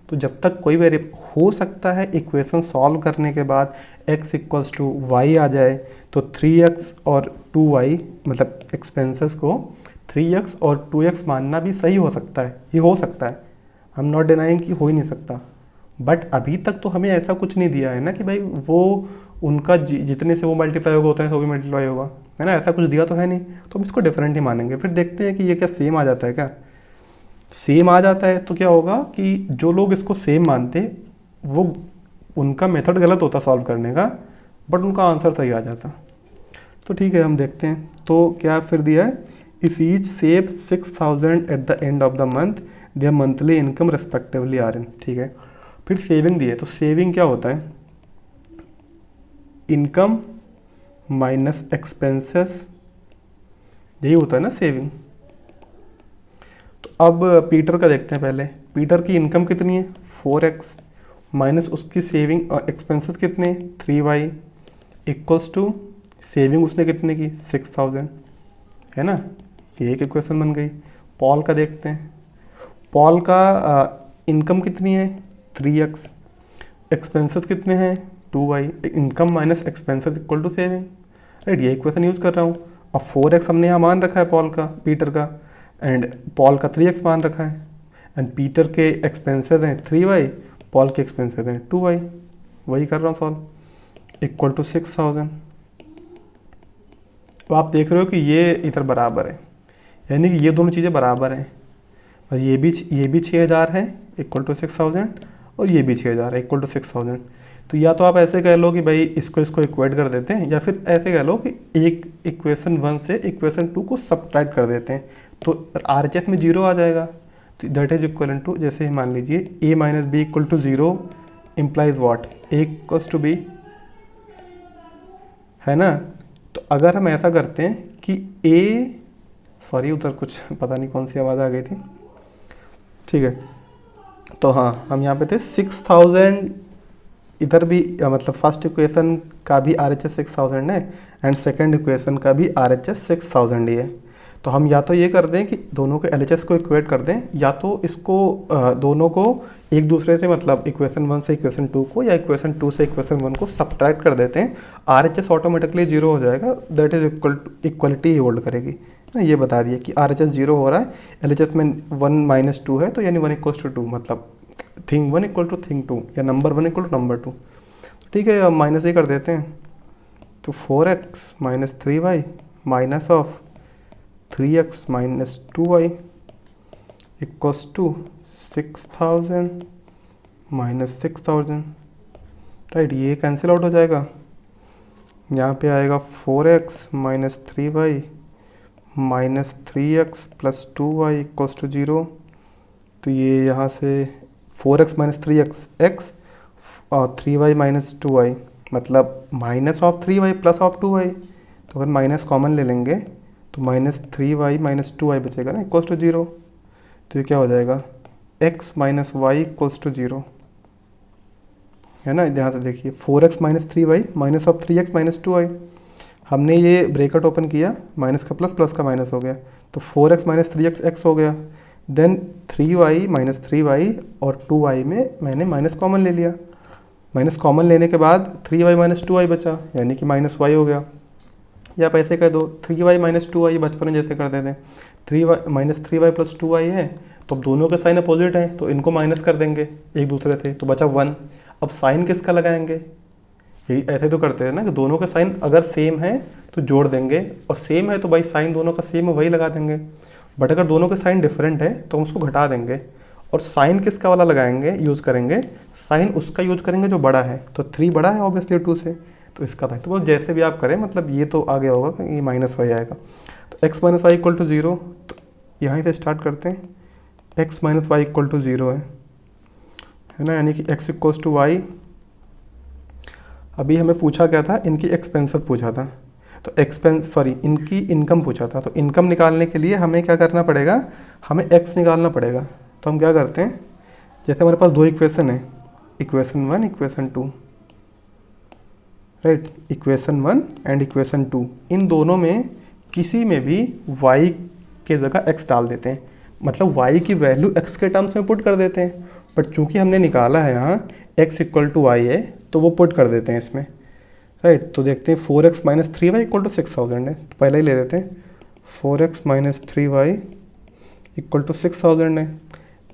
Speaker 1: तो जब तक कोई वेरिएबल हो सकता है इक्वेशन सॉल्व करने के बाद x = y आ जाए तो 3x और 2y मतलब एक्सपेंसेस को 3x और 2x मानना भी सही हो सकता है, ये हो सकता है, हम नॉट डिनाइंग कि हो ही नहीं सकता। बट अभी तक तो हमें ऐसा कुछ नहीं दिया है ना कि भाई वो उनका जितने से वो मल्टीप्लाई होगा उतना से वो भी मल्टीप्लाई होगा, है ना, ऐसा कुछ दिया तो है नहीं, तो हम इसको डिफरेंट ही मानेंगे। फिर देखते हैं कि ये क्या सेम आ जाता है। क्या सेम आ जाता है तो क्या होगा कि जो लोग इसको सेम मानते वो उनका मेथड गलत होता सॉल्व करने का, बट उनका आंसर सही आ जाता। तो ठीक है, हम देखते हैं। तो क्या फिर दिया है, if each save 6,000 at the end of the month their monthly income respectively are in. ठीक है, फिर सेविंग दी है, तो सेविंग क्या होता है, इनकम माइनस एक्सपेंसेस, यही होता है ना सेविंग। तो अब पीटर का देखते हैं पहले। पीटर की इनकम कितनी है 4x माइनस उसकी सेविंग एक्सपेंसेस कितने 3y इक्वल्स टू सेविंग उसने कितने की 6,000, है ना, ये एक इक्वेशन बन गई। पॉल का देखते हैं, पॉल का इनकम कितनी है 3x, एक्सपेंसेस कितने हैं 2y, income minus expenses equal to saving, right, ये इक्वेशन यूज़ कर रहा हूँ। अब 4x हमने यहाँ मान रखा है पॉल का, पीटर का, एंड पॉल का 3x मान रखा है, एंड पीटर के एक्सपेंसेस हैं 3y, पॉल के एक्सपेंसेस हैं 2y, वही कर रहा हूँ सॉल्व, इक्वल टू 6,000। तो आप देख रहे हो कि ये इधर बराबर है, यानी कि ये दोनों चीज़ें बराबर हैं, और ये भी 6000 है इक्वल टू 6000, और ये भी 6000 है इक्वल टू 6000। तो या तो आप ऐसे कह लो कि भाई इसको इक्वेट कर देते हैं, या फिर ऐसे कह लो कि एक इक्वेशन 1 से इक्वेशन 2 को सबट्रैक्ट कर देते हैं, तो RHS में 0 आ जाएगा। तो दैट इज इक्वल टू, जैसे मान लीजिए a minus b equal to 0 implies what, a equals to b, है ना। तो अगर हम ऐसा करते हैं कि सॉरी उधर कुछ पता नहीं कौन सी आवाज़ आ गई थी, ठीक है। तो हाँ, हम यहाँ पे थे 6000, इधर भी मतलब फर्स्ट इक्वेशन का भी RHS 6000 है, एंड सेकंड इक्वेशन का भी RHS 6000 ही है। तो हम या तो ये कर दें कि दोनों के LHS को इक्वेट कर दें, या तो इसको दोनों को एक दूसरे से, मतलब इक्वेशन 1 से इक्वेशन 2 को, या इक्वेशन 2 से इक्वेशन 1 को सबट्रैक्ट कर देते हैं, RHS ऑटोमेटिकली 0 हो जाएगा, दैट इज इक्वलिटी होल्ड करेगी ना। ये बता दिए कि RHS 0 हो रहा है, LHS में 1 माइनस 2 है, तो यानी 1 इक्वल्स टू 2, मतलब थिंग 1 इक्वल टू थिंग 2, या नंबर 1 इक्वल टू नंबर 2। ठीक है, अब माइनस ही कर देते हैं। तो 4x minus 3y minus of 3x minus 2y equals to 6000 minus 6000, right. ये कैंसिल आउट हो जाएगा, यहाँ पे आएगा 4x minus 3y minus 3x plus 2y equals to 0। तो ये यहाँ से 4x माइनस 3x x और 3y माइनस 2y, मतलब minus of 3y plus of 2y। तो अगर माइनस कॉमन ले लेंगे तो माइनस 3y माइनस 2y बचेगा ना, इक्वल्स टू 0। तो ये क्या हो जाएगा, x minus y equals to 0, है ना। यहाँ से देखिए 4x minus 3y minus of 3x minus 2y, हमने ये ब्रेकेट ओपन किया, माइनस का प्लस, प्लस का माइनस हो गया, तो 4x माइनस 3x x हो गया। देन 3y माइनस 3y और 2y में मैंने माइनस कॉमन ले लिया, माइनस कॉमन लेने के बाद 3y माइनस 2y बचा, यानी कि माइनस y हो गया। या आप ऐसे कह दो 3y माइनस 2y, बचपन में जैसे करते थे, 3y minus 3y plus 2y है, तो अब दोनों के साइन अपोजिट हैं, तो इनको माइनस कर देंगे एक दूसरे से, तो बचा 1। अब साइन किसका लगाएंगे, यही ऐसे तो करते हैं ना कि दोनों का साइन अगर सेम है तो जोड़ देंगे, और सेम है तो भाई साइन दोनों का सेम है वही लगा देंगे। बट अगर दोनों के साइन डिफरेंट है तो हम उसको घटा देंगे, और साइन किसका वाला लगाएंगे, यूज़ करेंगे, साइन उसका यूज करेंगे जो बड़ा है। तो 3 बड़ा है ऑब्वियसली 2 से, तो इसका था। तो वो जैसे भी आप करें, मतलब ये तो आ गया होगा कि ये माइनस वाई आएगा। तो x minus y equal to 0, तो यहाँ से स्टार्ट करते हैं, x minus y equal to 0 है ना, यानी कि x इक्वल्स टू वाई। अभी हमें पूछा क्या था, इनकी एक्सपेंसेस पूछा था, तो इनकी इनकम पूछा था। तो इनकम निकालने के लिए हमें क्या करना पड़ेगा, हमें x निकालना पड़ेगा। तो हम क्या करते हैं, जैसे हमारे पास दो इक्वेशन है, equation 1 equation 2, right, equation 1 and equation 2, इन दोनों में किसी में भी y के जगह x डाल देते हैं, मतलब y की वैल्यू x के टर्म्स में पुट कर देते हैं। बट चूंकि हमने निकाला है यहाँ x इक्वल टू वाई है, तो वो पुट कर देते हैं इसमें, राइट। तो देखते हैं 4x minus 3y equal to 6000 है, तो पहले ही ले लेते हैं 4x minus 3y equal to 6000 है।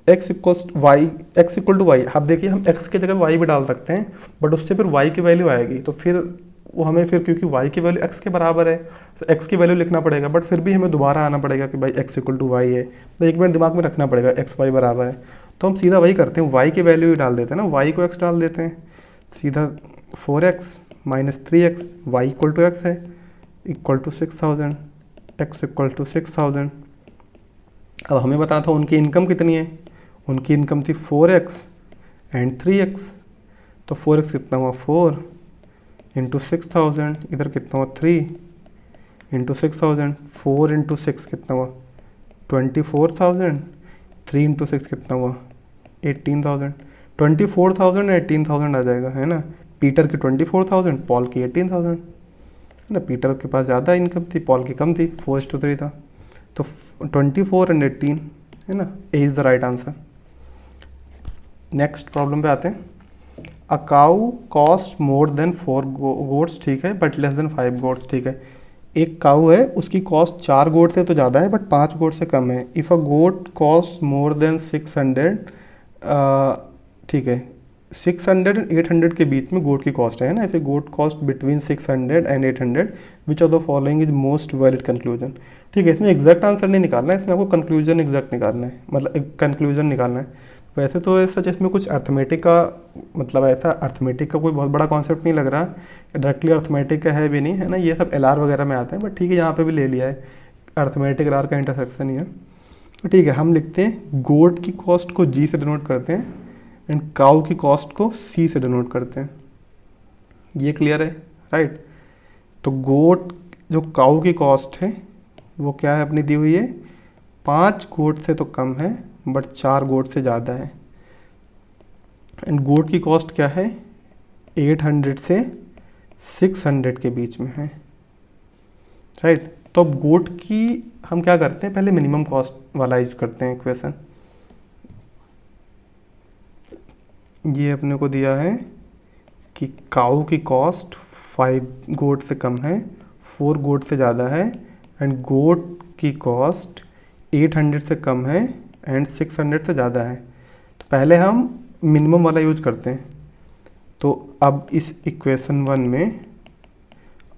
Speaker 1: x इक्वल टू वाई, अब देखिए हम x की जगह y भी डाल सकते हैं, बट उससे फिर y की वैल्यू आएगी, तो फिर वो हमें फिर, क्योंकि y की वैल्यू x के बराबर है, तो x की वैल्यू लिखना पड़ेगा, बट फिर भी हमें दोबारा आना पड़ेगा कि भाई x इक्वल टू वाई है, तो एक मिनट दिमाग में रखना पड़ेगा x y बराबर है। तो हम सीधा वही करते हैं, y की वैल्यू ही डाल देते हैं ना, y को x डाल देते हैं, सीधा 4x minus 3x, y equal to x है, equal to 6000, x equal to 6000। अब हमें बताना था उनकी इनकम कितनी है, उनकी इनकम थी 4x एंड 3x, तो 4x कितना हुआ 4 इंटू 6000, इधर कितना हुआ 3 इंटू 6000, 4 इंटू 6 कितना हुआ 24000, 3 इंटू 6 कितना हुआ 18000, 24000 18,000 आ जाएगा, है ना। पीटर की 24000, पॉल की 18,000, है ना। पीटर के पास ज़्यादा इनकम थी, पॉल की कम थी, 4:3 था, तो 24 एंड 18, है ना, ए is the right answer. Next problem पे आते हैं। अ काऊ कॉस्ट मोर देन 4 गोट्स, ठीक है, बट लेस देन 5 गोट्स, ठीक है। एक काऊ है, उसकी कॉस्ट 4 गोट से तो ज़्यादा है, बट 5 गोट से कम है। If a goat cost more than 600, ठीक है, 600 एंड 800 के बीच में गोट की कॉस्ट है ना, if a goat cost between 600 and 800 which of the following is most valid conclusion. ठीक है, इसमें एग्जैक्ट आंसर नहीं निकालना है, इसमें आपको कंक्लूजन एग्जैक्ट निकालना है, मतलब एक कंक्लूजन निकालना है। वैसे तो सच इसमें कुछ अर्थमेटिक का, मतलब ऐसा अर्थमेटिक का कोई बहुत बड़ा कॉन्सेप्ट नहीं लग रहा, डायरेक्टली अर्थमेटिक का है भी नहीं, है ना, ये सब LR वगैरह में आते हैं, बट ठीक है यहाँ पे भी ले लिया है, अर्थमेटिक LR का इंटरसेक्शन ही है। तो ठीक है, हम लिखते हैं गोट की कॉस्ट को G से डिनोट करते हैं एंड काऊ की कॉस्ट को C से डिनोट करते हैं। ये क्लियर है, राइट। तो गोट जो काऊ की कॉस्ट है वो क्या है अपनी दी हुई है, 5 गोट से तो कम है बट 4 गोट से ज़्यादा है। एंड गोट की कॉस्ट क्या है, 800 से 600 के बीच में है, राइट। तो अब गोट की हम क्या करते हैं, पहले मिनिमम कॉस्ट वाला यूज करते हैं इक्वेशन। ये अपने को दिया है कि काऊ की कॉस्ट 5 गोट से कम है, 4 गोट से ज़्यादा है, एंड गोट की कॉस्ट 800 से कम है एंड 600 से ज़्यादा है। तो पहले हम मिनिमम वाला यूज करते हैं। तो अब इस इक्वेशन 1 में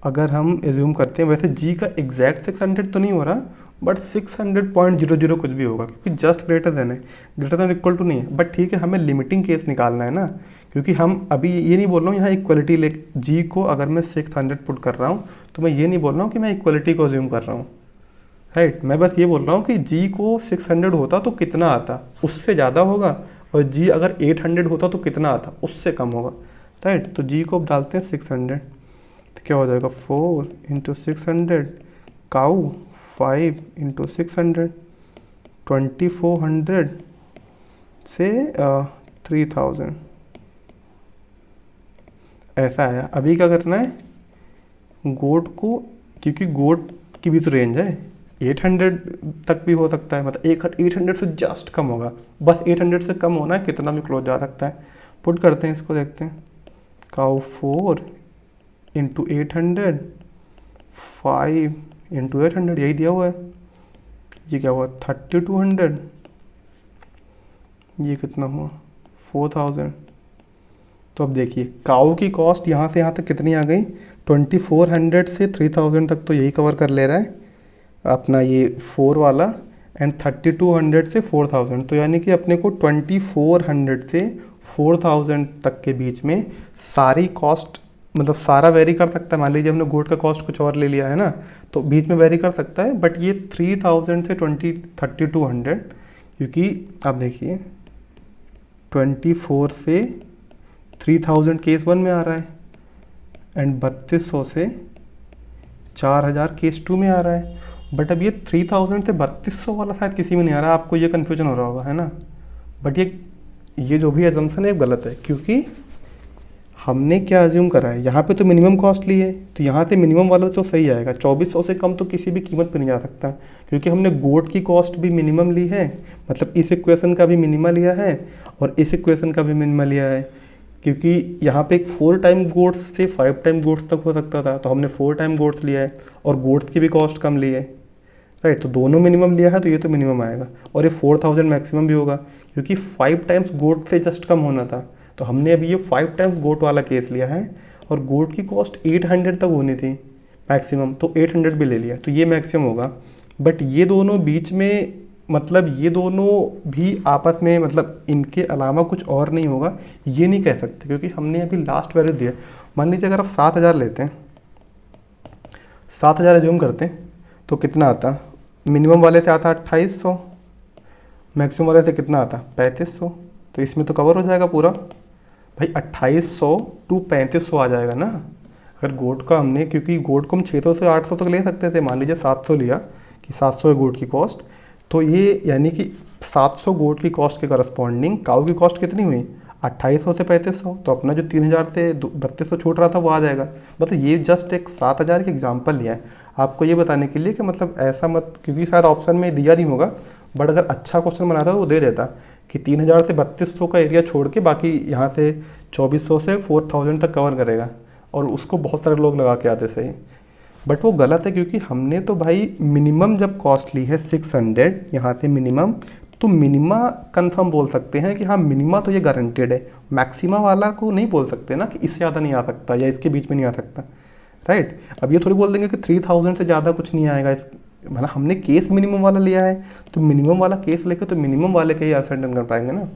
Speaker 1: अगर हम एज्यूम करते हैं, वैसे जी का एग्जैक्ट 600 तो नहीं हो रहा, बट 600.00 कुछ भी होगा, क्योंकि जस्ट ग्रेटर देन है, ग्रेटर देन इक्वल टू नहीं है, बट ठीक है हमें लिमिटिंग केस निकालना है ना, क्योंकि हम अभी ये नहीं बोल रहा हूँ यहाँ इक्वलिटी ले, जी को अगर मैं 600 पुट कर रहा हूँ तो मैं ये नहीं बोल रहा हूँ कि मैं इक्वलिटी को एज्यूम कर रहा हूँ, राइट। मैं बस ये बोल रहा हूँ कि जी को 600 होता तो कितना आता, उससे ज़्यादा होगा, और जी अगर 800 होता तो कितना आता, उससे कम होगा, राइट। तो जी को अब डालते हैं 600, तो क्या हो जाएगा 4 इंटू 600, काऊ 5 इंटू 600, 2400 से 3000, ऐसा आया। अभी क्या करना है, गोट को, क्योंकि गोट की भी तो रेंज है, 800 तक भी हो सकता है, मतलब 800 से जस्ट कम होगा, बस 800 से कम होना है, कितना भी क्लोज जा सकता है। पुट करते हैं इसको, देखते हैं, काऊ 4 इंटू 800, 5 इंटू 800, यही दिया हुआ है। ये क्या हुआ 3200, ये कितना हुआ 4000। तो अब देखिए काऊ की कॉस्ट यहाँ से यहाँ तक कितनी आ गई, 2400 से 3000 तक तो यही कवर कर ले रहा है अपना ये 4 वाला, एंड 3200 से 4000, तो यानी कि अपने को 2400 से 4000 तक के बीच में सारी कॉस्ट, मतलब सारा वेरी कर सकता है। मान लीजिए हमने गोट का कॉस्ट कुछ और ले लिया है ना, तो बीच में वेरी कर सकता है, बट ये 3000 से 3200, क्योंकि आप देखिए 24 से 3000 केस 1 में आ रहा है, एंड 3200 से 4000 केस 2 में आ रहा है, बट अब ये 3000 से 3200 वाला शायद किसी में नहीं आ रहा, आपको ये कन्फ्यूजन हो रहा होगा, है ना। बट ये जो भी एजम्पशन है गलत है, क्योंकि हमने क्या अज्यूम करा है, यहाँ पे तो मिनिमम कॉस्ट ली है, तो यहाँ से मिनिमम वाला तो सही आएगा, 2400 से कम तो किसी भी कीमत पे नहीं जा सकता, क्योंकि हमने गोट की कॉस्ट भी मिनिमम ली है, मतलब इस इक्वेशन का भी मिनिमम लिया है और इस इक्वेशन का भी मिनिमम लिया है, क्योंकि यहाँ पे एक 4 टाइम गोट्स से 5 टाइम गोट्स तक हो सकता था, तो हमने 4 टाइम गोट्स लिया है और गोट्स की भी कॉस्ट कम ली है, राइट। तो दोनों मिनिमम लिया है, तो ये तो मिनिमम आएगा, और ये 4000 मैक्सिमम भी होगा, क्योंकि 5 टाइम्स गोट से जस्ट कम होना था, तो हमने अभी ये 5 टाइम्स गोट वाला केस लिया है, और गोट की कॉस्ट 800 तक होनी थी मैक्सिमम, तो 800 भी ले लिया, तो ये मैक्सिमम होगा। बट ये दोनों बीच में, मतलब ये दोनों भी आपस में, मतलब इनके अलावा कुछ और नहीं होगा, ये नहीं कह सकते, क्योंकि हमने अभी लास्ट वैल्यू दिया। मान लीजिए अगर आप 7000 लेते हैं, 7000 एज्यूम करते हैं, तो कितना आता, मिनिमम वाले से आता 2800, मैक्सिमम वाले से कितना आता 3500, तो इसमें तो कवर हो जाएगा पूरा भाई, 2800 टू 3500 आ जाएगा ना। अगर गोट का हमने, क्योंकि गोट को हम 600 से 800 तक ले सकते थे, मान लीजिए 700 लिया कि 700 है गोट की कॉस्ट, तो ये यानी कि 700 गोट की कॉस्ट के करस्पॉन्डिंग काऊ की कॉस्ट कितनी हुई 2800 से 3500, तो अपना जो 3000 से 3200 छूट रहा था वो आ जाएगा। मतलब ये जस्ट एक 7000 की एग्जांपल लिया है आपको ये बताने के लिए कि मतलब ऐसा मत, क्योंकि शायद ऑप्शन में दिया नहीं होगा, बट अगर अच्छा क्वेश्चन बनाता तो वो दे देता कि 3000 से 3200 का एरिया छोड़ के बाकी यहाँ से 2400 से 4000 तक कवर करेगा, और उसको बहुत सारे लोग लगा के आते सही, बट वो गलत है, क्योंकि हमने तो भाई मिनिमम जब कॉस्ट ली है 600, यहाँ से मिनिमम तो मिनिमा कंफर्म बोल सकते हैं कि हाँ मिनिमा तो ये गारंटेड है, मैक्सिमा वाला को नहीं बोल सकते ना कि इससे ज़्यादा नहीं आ सकता या इसके बीच में नहीं आ सकता, राइट। अब ये थोड़ी बोल देंगे कि 3000 से ज़्यादा कुछ नहीं आएगा, इस मतलब हमने केस मिनिमम वाला लिया है, तो मिनिमम वाला केस लेके तो मिनिमम वाले का ही असर्टेन कर पाएंगे ना।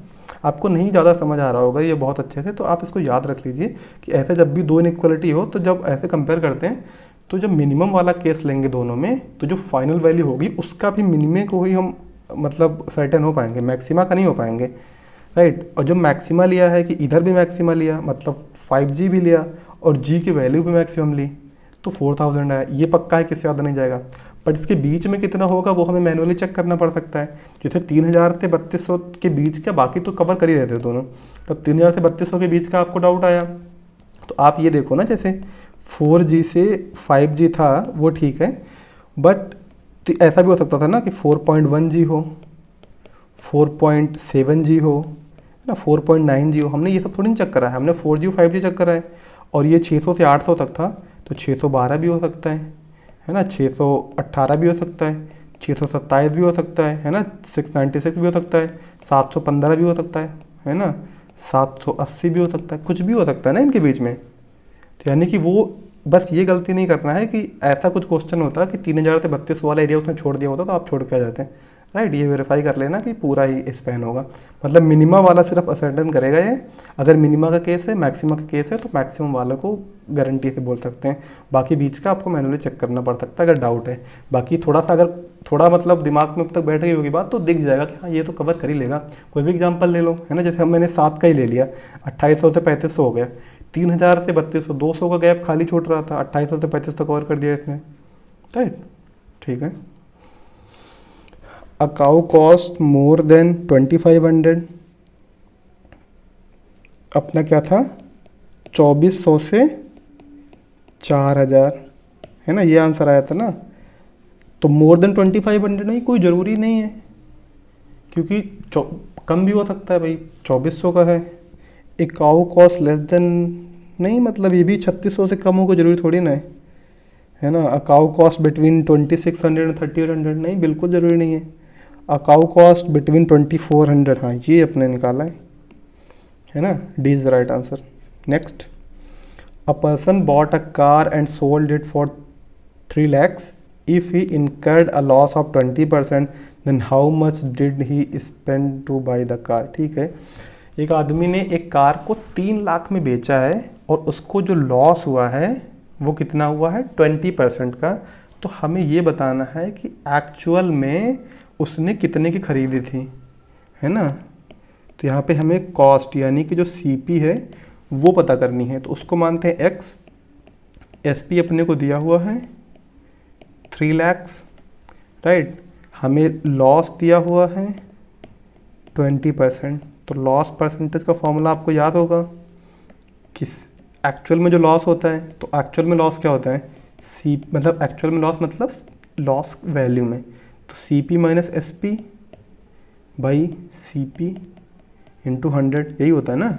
Speaker 1: आपको नहीं ज़्यादा समझ आ रहा होगा ये बहुत अच्छे से, तो आप इसको याद रख लीजिए कि ऐसे जब भी दो इनइक्वालिटी हो तो जब ऐसे कंपेयर करते हैं तो जब मिनिमम वाला केस लेंगे दोनों में तो जो फाइनल वैल्यू होगी उसका भी मिनिमे को ही हम मतलब सर्टेन हो पाएंगे, मैक्सिमा का नहीं हो पाएंगे, राइट। और जो मैक्सिमा लिया है कि इधर भी मैक्सिमा लिया मतलब 5G भी लिया और G की वैल्यू भी मैक्सिमम ली तो 4000 है, ये पक्का है कि इससे ज़्यादा नहीं जाएगा। बट इसके बीच में कितना होगा वो हमें मैनुअली चेक करना पड़ सकता है। जैसे 3000 से 3200 के बीच का, बाकी तो कवर कर ही रहते हैं दोनों, तब 3000 से 3200 के बीच का आपको डाउट आया तो आप ये देखो ना, जैसे 4G से 5G था वो ठीक है, बट तो ऐसा भी हो सकता था ना कि 4.1G हो, 4.7G हो, है ना, 4.9G हो। हमने ये सब थोड़ी नहीं चेक करा है, हमने 4G और 5G चेक करा है। और ये 600 से 800 तक था तो 612 भी हो सकता है ना, 618 भी हो सकता है, 627 भी हो सकता है ना, 696 भी हो सकता है, 715 भी हो सकता है ना, 780 भी हो सकता है, कुछ भी हो सकता है ना इनके बीच में। तो यानी कि वो बस ये गलती नहीं करना है कि ऐसा कुछ क्वेश्चन होता कि 3000 से 3200 वाला एरिया उसने छोड़ दिया होता तो आप छोड़ के आ जाते हैं, राइट। ये वेरीफाई कर लेना कि पूरा ही स्पैन होगा, मतलब मिनिमा वाला सिर्फ असर्टेन करेगा ये। अगर मिनिमा का केस है, मैक्सिमा का केस है तो मैक्सिमम वाले को गारंटी से बोल सकते हैं, बाकी बीच का आपको मैनुअली चेक करना पड़ सकता है अगर डाउट है। बाकी थोड़ा सा अगर थोड़ा मतलब दिमाग में अब तक बैठ गई होगी बात तो दिख जाएगा कि हाँ ये तो कवर कर ही लेगा। कोई भी एग्जाम्पल ले लो, है ना, जैसे हम मैंने 7 का ही ले लिया, 2800 से 3500 हो गया, 3000 से 3200, 200 का गैप खाली छूट रहा था, 2800 से 3500 कवर कर दिया इसने, राइट। ठीक है। A cow cost more then 2500, अपना क्या था 2400 से 4000, है ना, ये आंसर आया था ना। तो मोर देन 2500 नहीं, कोई ज़रूरी नहीं है क्योंकि कम भी हो सकता है भाई, 2400 का है। एक काउ कॉस्ट लेस देन नहीं, मतलब ये भी 3600 से कम हो को जरूरी थोड़ी ना है ना। A cow cost between 2600 and 3800 नहीं, बिल्कुल ज़रूरी नहीं है। अ काउ कॉस्ट बिटवीन 2400, हाँ ये अपने निकाला है ना, D is the right answer. Next, a person bought a car and sold it for 3 lakhs, if he incurred a loss of 20% then how much did he spend to buy the car। ठीक है, एक आदमी ने एक कार को 3 लाख में बेचा है और उसको जो लॉस हुआ है वो कितना हुआ है 20% का। तो हमें ये बताना है कि एक्चुअल में उसने कितने की खरीदी थी, है ना। तो यहाँ पे हमें कॉस्ट यानी कि जो सीपी है वो पता करनी है, तो उसको मानते हैं एक्स। एसपी अपने को दिया हुआ है 3 lakhs, राइट। हमें लॉस दिया हुआ है 20%। तो लॉस परसेंटेज का फॉर्मूला आपको याद होगा कि एक्चुअल में जो लॉस होता है, तो एक्चुअल में लॉस क्या होता है सी, मतलब एक्चुअल में लॉस मतलब लॉस वैल्यू में, तो C P minus S P by C P into 100, यही होता है ना।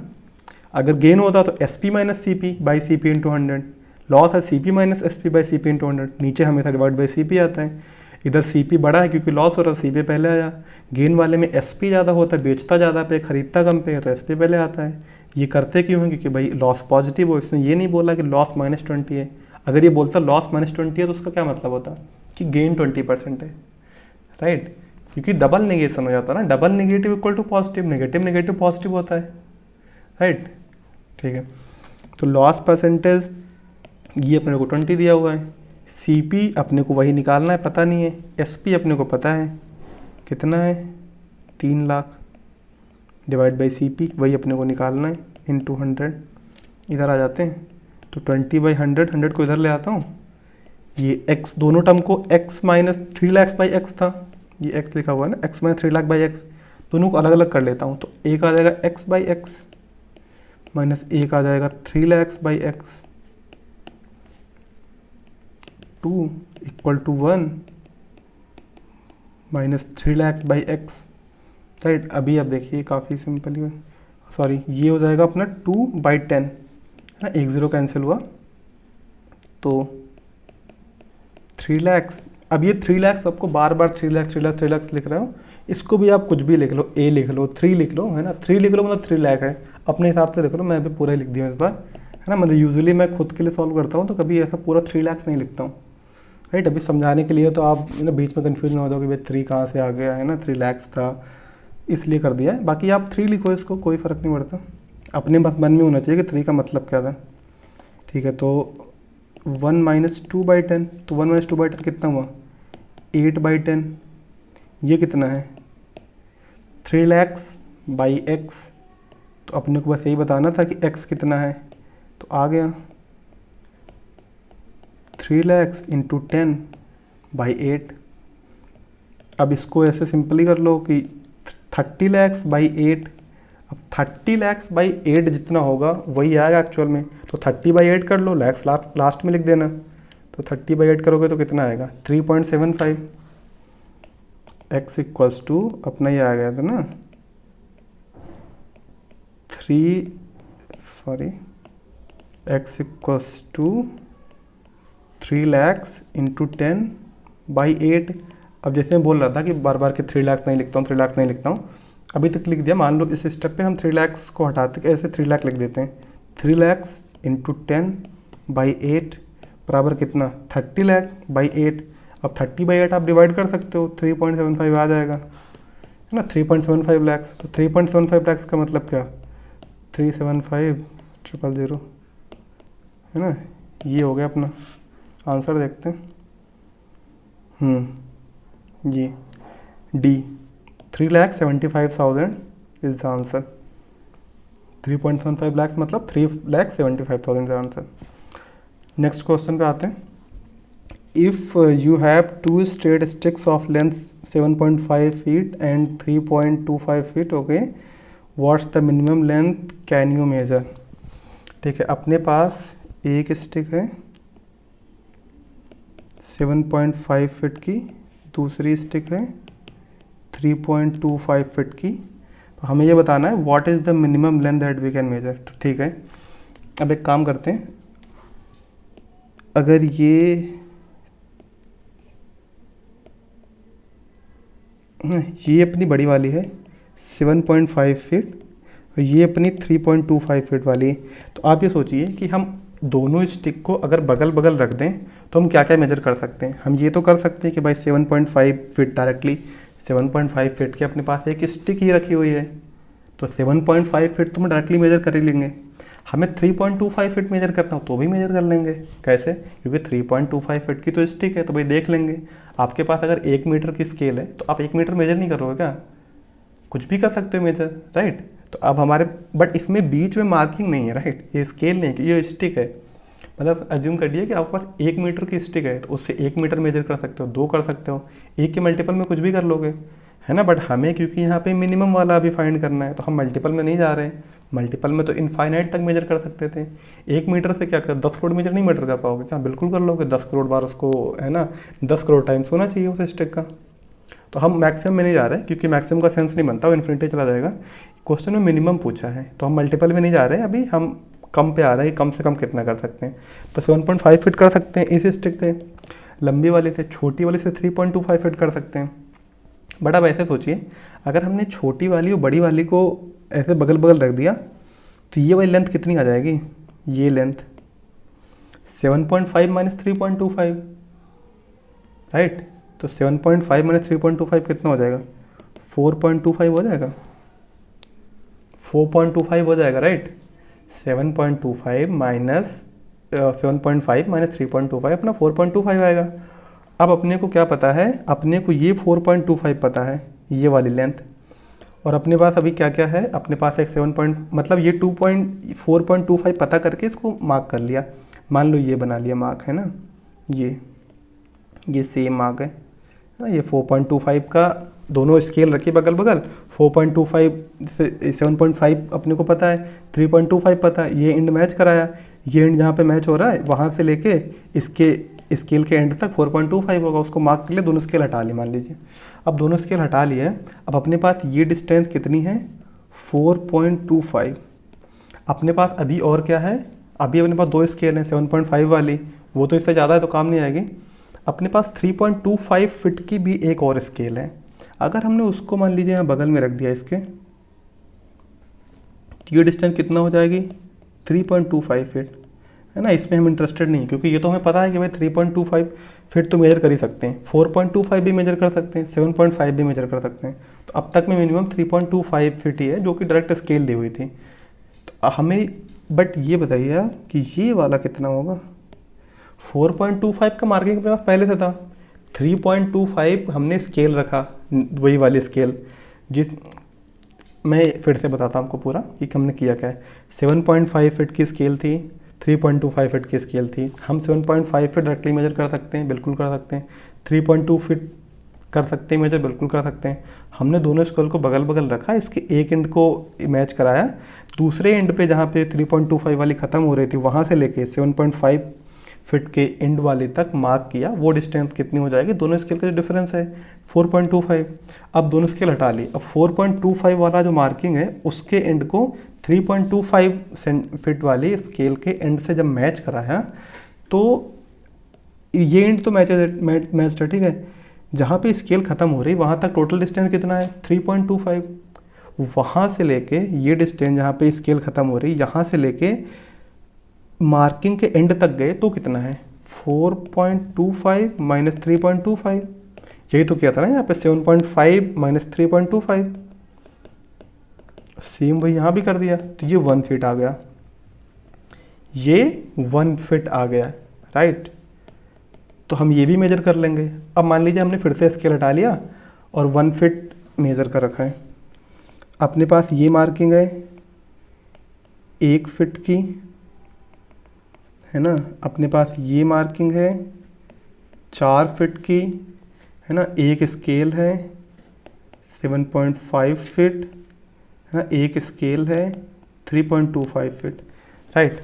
Speaker 1: अगर गेन होता तो S P minus C P by C P into 100, loss है C P minus S P by C P into 100, नीचे हमेशा डिवाइड बाई सी पी आता है। इधर सी पी बड़ा है क्योंकि लॉस हो रहा है, सी पी पहले आया। गेन वाले में एस पी ज़्यादा होता है, बेचता ज़्यादा पे खरीदता कम पे, तो एस पी पहले आता है। ये करते क्यों हैं, क्योंकि भाई लॉस पॉजिटिव हो। इसने ये नहीं बोला कि लॉस -20 है, अगर ये बोलता लॉस -20 है तो उसका क्या मतलब होता कि गेन 20% है, राइट। क्योंकि डबल नेगेशन हो जाता है ना, double negative equal to positive, negative negative positive होता है, राइट। ठीक है, तो लॉस परसेंटेज ये अपने को 20 दिया हुआ है, सीपी अपने को वही निकालना है, पता नहीं है। एसपी अपने को पता है कितना है 3 लाख, डिवाइड बाई सीपी वही अपने को निकालना है, इंटू 100। इधर आ जाते हैं तो 20/100, 100 को इधर ले आता हूँ। ये x दोनों टर्म को x minus 3 lakhs by x था, ये x लिखा हुआ है ना, x minus 3 lakh by x, दोनों को अलग अलग कर लेता हूँ। तो एक आ जाएगा x बाई एक्स माइनस एक आ जाएगा 3 lakhs by x, 2 equal to 1 minus 3 lakhs by x, right. अभी आप देखिए काफ़ी सिंपल है, सॉरी ये हो जाएगा अपना 2/10, है ना, 1 0 कैंसिल हुआ तो 3 lakhs। अब ये 3 lakhs सबको बार बार 3 lakhs 3 lakhs 3 lakhs लिख रहा हूँ, इसको भी आप कुछ भी लिख लो, ए लिख लो, 3 लिख लो, है ना, 3 लिख लो मतलब 3 लाख है, अपने हिसाब से लिख लो, मैं भी पूरा ही लिख दिया इस बार, है ना। मतलब यूजुअली मैं खुद के लिए सॉल्व करता हूँ तो कभी ऐसा पूरा 3 लाख नहीं लिखता हूँ, राइट। अभी समझाने के लिए तो आप ना बीच में कन्फ्यूज ना हो जाओ कि भाई 3 कहाँ से आ गया, है ना, 3 लाख था इसलिए कर दिया है। बाकी आप 3 लिखो, इसको कोई फ़र्क नहीं पड़ता, अपने बस मन में होना चाहिए कि 3 का मतलब क्या था, ठीक है। तो 1 माइनस 2/10, तो 1 माइनस 2/10 कितना हुआ, 8/10। ये कितना है, 3 lakhs बाई एक्स, तो अपने को बस यही बताना था कि x कितना है, तो आ गया 3 lakhs इंटू 10/8। अब इसको ऐसे सिंपली कर लो कि 30 lakhs बाई 8। अब 30 lakhs बाई 8 जितना होगा वही आएगा एक्चुअल में, तो 30/8 कर लो, लैक्स लास्ट में लिख देना। तो 30/8 करोगे तो कितना आएगा, 3.75। x इक्वल्स टू अपना ये आ गया था ना, 3 lakhs इंटू 10/8। अब जैसे मैं बोल रहा था कि बार बार के 3 lakhs नहीं लिखता हूँ, 3 lakhs नहीं लिखता हूँ, अभी तक लिख दिया। मान लो इस स्टेप पे हम 3 lakhs को हटाते के ऐसे 3 लाख लिख देते हैं। 3 lakhs इंटू 10/8 बराबर कितना, 30 लाख/8। अब 30/8 आप डिवाइड कर सकते हो, 3.75 आ जाएगा, है ना, 3.75 lakhs। तो 3.75 lakhs का मतलब क्या, 375,000, है ना। ये हो गया अपना आंसर, देखते हैं। ये D 3,75,000 is the answer. 3.75 lakhs मतलब 3,75,000 is the answer. Next question पे आते हैं। If you have 2 straight sticks of length 7.5 feet and 3.25 feet, okay, what's the minimum length can you measure. ठीक है, अपने पास एक स्टिक है 7.5 फीट की, दूसरी स्टिक है 3.25 फीट की। तो हमें ये बताना है what is the minimum length that we can measure. तो ठीक है, अब एक काम करते हैं, अगर ये अपनी बड़ी वाली है 7.5 फीट और ये अपनी 3.25 फीट वाली है, तो आप ये सोचिए कि हम दोनों स्टिक को अगर बगल बगल रख दें तो हम क्या क्या मेजर कर सकते हैं। हम ये तो कर सकते हैं कि भाई 7.5 फीट डायरेक्टली 7.5 फीट की अपने पास एक स्टिक ही रखी हुई है, तो 7.5 फीट तो हम डायरेक्टली मेजर कर ही लेंगे। हमें 3.25 फीट मेजर करना हो तो भी मेजर कर लेंगे। कैसे, क्योंकि 3.25 फीट की तो स्टिक है, तो भाई देख लेंगे। आपके पास अगर 1 मीटर की स्केल है तो आप 1 मीटर मेजर नहीं करोगे क्या, कुछ भी कर सकते हो मेजर, राइट। तो अब हमारे, बट इसमें बीच में मार्किंग नहीं है, राइट, ये स्केल नहीं है, ये स्टिक है। मतलब अज्यूम करिए कि आपके पास 1 मीटर की स्टिक है तो उससे 1 मीटर मेजर कर सकते हो, 2 कर सकते हो, 1 के मल्टीपल में कुछ भी कर लोगे, है ना। बट हमें क्योंकि यहाँ पे मिनिमम वाला अभी फाइंड करना है तो हम मल्टीपल में नहीं जा रहे हैं। मल्टीपल में तो इनफाइनाइट तक मेजर कर सकते थे। 1 मीटर से क्या कर 10 करोड़ मेजर नहीं मेजर कर पाओगे क्या, बिल्कुल कर लोगे। 10 करोड़ बार उसको, है ना, 10 करोड़ टाइम्स होना चाहिए उस स्टिक का। तो हम मैक्सिमम में नहीं जा रहे क्योंकि मैक्सिमम का सेंस नहीं बनता, वो इन्फिनिटी चला जाएगा। क्वेश्चन में मिनिमम पूछा है तो हम मल्टीपल में नहीं जा रहे हैं, अभी हम कम पे आ रहे हैं, कम से कम कितना कर सकते हैं। तो 7.5 फीट कर सकते हैं इस स्टिक से, लंबी वाली से, छोटी वाली से 3.25 फीट कर सकते हैं। बट अब ऐसे सोचिए, अगर हमने छोटी वाली और बड़ी वाली को ऐसे बगल बगल रख दिया तो ये वाली लेंथ कितनी आ जाएगी, ये लेंथ 7.5 माइनस 3.25, राइट। तो 7.5 माइनस 3.25 कितना हो जाएगा, 4.25 हो जाएगा, 4.25 हो जाएगा, राइट। 7.25 माइनस 7.5 माइनस 3.25 अपना 4.25 आएगा। अब अपने को क्या पता है, अपने को ये 4.25 पता है, ये वाली लेंथ, और अपने पास अभी क्या क्या है, अपने पास एक 7 मतलब ये 4.25 पता करके इसको मार्क कर लिया। मान लो ये बना लिया मार्क, है ना, ये सेम मार्क है ना। ये 4.25 का दोनों स्केल रखिए बगल बगल, 4.25 से 7.5 अपने को पता है, 3.25 पता है, ये एंड मैच कराया, ये एंड जहाँ पे मैच हो रहा है वहाँ से लेके इसके स्केल के एंड तक 4.25 होगा, उसको मार्क कर लिया, दोनों स्केल हटा लिए मान लीजिए। अब दोनों स्केल हटा लिए, अब अपने पास ये डिस्टेंस कितनी है, 4.25। अपने पास अभी और क्या है, अभी अपने पास 2 स्केल हैं, 7.5 वाली, वो तो इससे ज़्यादा है तो काम नहीं आएगी। अपने पास 3.25 फीट की भी एक और स्केल है। अगर हमने उसको मान लीजिए यहाँ बगल में रख दिया इसके, तो ये डिस्टेंस कितना हो जाएगी 3.25 फीट, है ना। इसमें हम इंटरेस्टेड नहीं, क्योंकि ये तो हमें पता है कि भाई 3.25 फीट तो मेजर कर ही सकते हैं, 4.25 भी मेजर कर सकते हैं, 7.5 भी मेजर कर सकते हैं। तो अब तक में मिनिमम 3.25 फीट ही है जो कि डायरेक्ट स्केल दी हुई थी। तो हमें बट ये बताइए कि ये वाला कितना होगा। 4.25 का मार्किंग अपने पास पहले से था, 3.25 हमने स्केल रखा, वही वाली स्केल जिस मैं फिर से बताता हूँ आपको पूरा कि हमने किया क्या है। 7.5 फीट की स्केल थी, 3.25 फीट की स्केल थी। हम 7.5 फीट डायरेक्टली मेजर कर सकते हैं, बिल्कुल कर सकते हैं। 3.2 फीट कर सकते हैं मेजर, बिल्कुल कर सकते हैं। हमने दोनों स्केल को बगल बगल रखा, इसके एक एंड को मैच कराया, दूसरे एंड पे जहाँ पे 3.25 वाली ख़त्म हो रही थी वहाँ से लेके 7.5 फीट के एंड वाली तक मार्क किया। वो डिस्टेंस कितनी हो जाएगी, दोनों स्केल का जो डिफरेंस है 4.25। अब दोनों स्केल हटा ली, अब 4.25 वाला जो मार्किंग है उसके एंड को 3.25 फीट वाली स्केल के एंड से जब मैच कराया तो ये एंड तो मैच है, ठीक है। जहाँ पे स्केल ख़त्म हो रही वहाँ तक टोटल डिस्टेंस कितना है 3.25। वहाँ से लेके ये डिस्टेंस जहाँ पे स्केल ख़त्म हो रही, यहाँ से लेके मार्किंग के एंड तक गए तो कितना है 4.25 माइनस 3.25। यही तो किया था ना यहाँ पे, 7.5 माइनस 3.25। सेम वही यहाँ भी कर दिया, तो ये 1 फीट आ गया, ये 1 फीट आ गया, राइट। तो हम ये भी मेजर कर लेंगे। अब मान लीजिए हमने फिर से स्केल हटा लिया और 1 फीट मेज़र कर रखा है। अपने पास ये मार्किंग है 1 फीट की, है ना। अपने पास ये मार्किंग है 4 फीट की, है ना। एक स्केल है 7.5 फीट, है ना। एक स्केल है 3.25 फीट, राइट।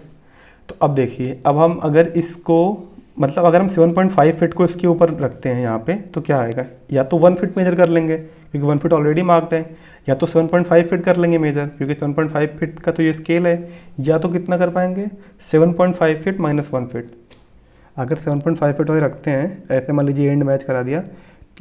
Speaker 1: तो अब देखिए, अब हम अगर इसको मतलब अगर हम 7.5 फीट को इसके ऊपर रखते हैं यहाँ पे तो क्या आएगा, या तो 1 फीट मेजर कर लेंगे क्योंकि 1 फीट ऑलरेडी मार्क्ड है, या तो 7.5 फीट कर लेंगे मेजर क्योंकि 7.5 फीट का तो ये स्केल है, या तो कितना कर पाएंगे 7.5 फीट माइनस 1 फीट। अगर 7.5 फीट वाले रखते हैं, ऐसे मान लीजिए एंड मैच करा दिया,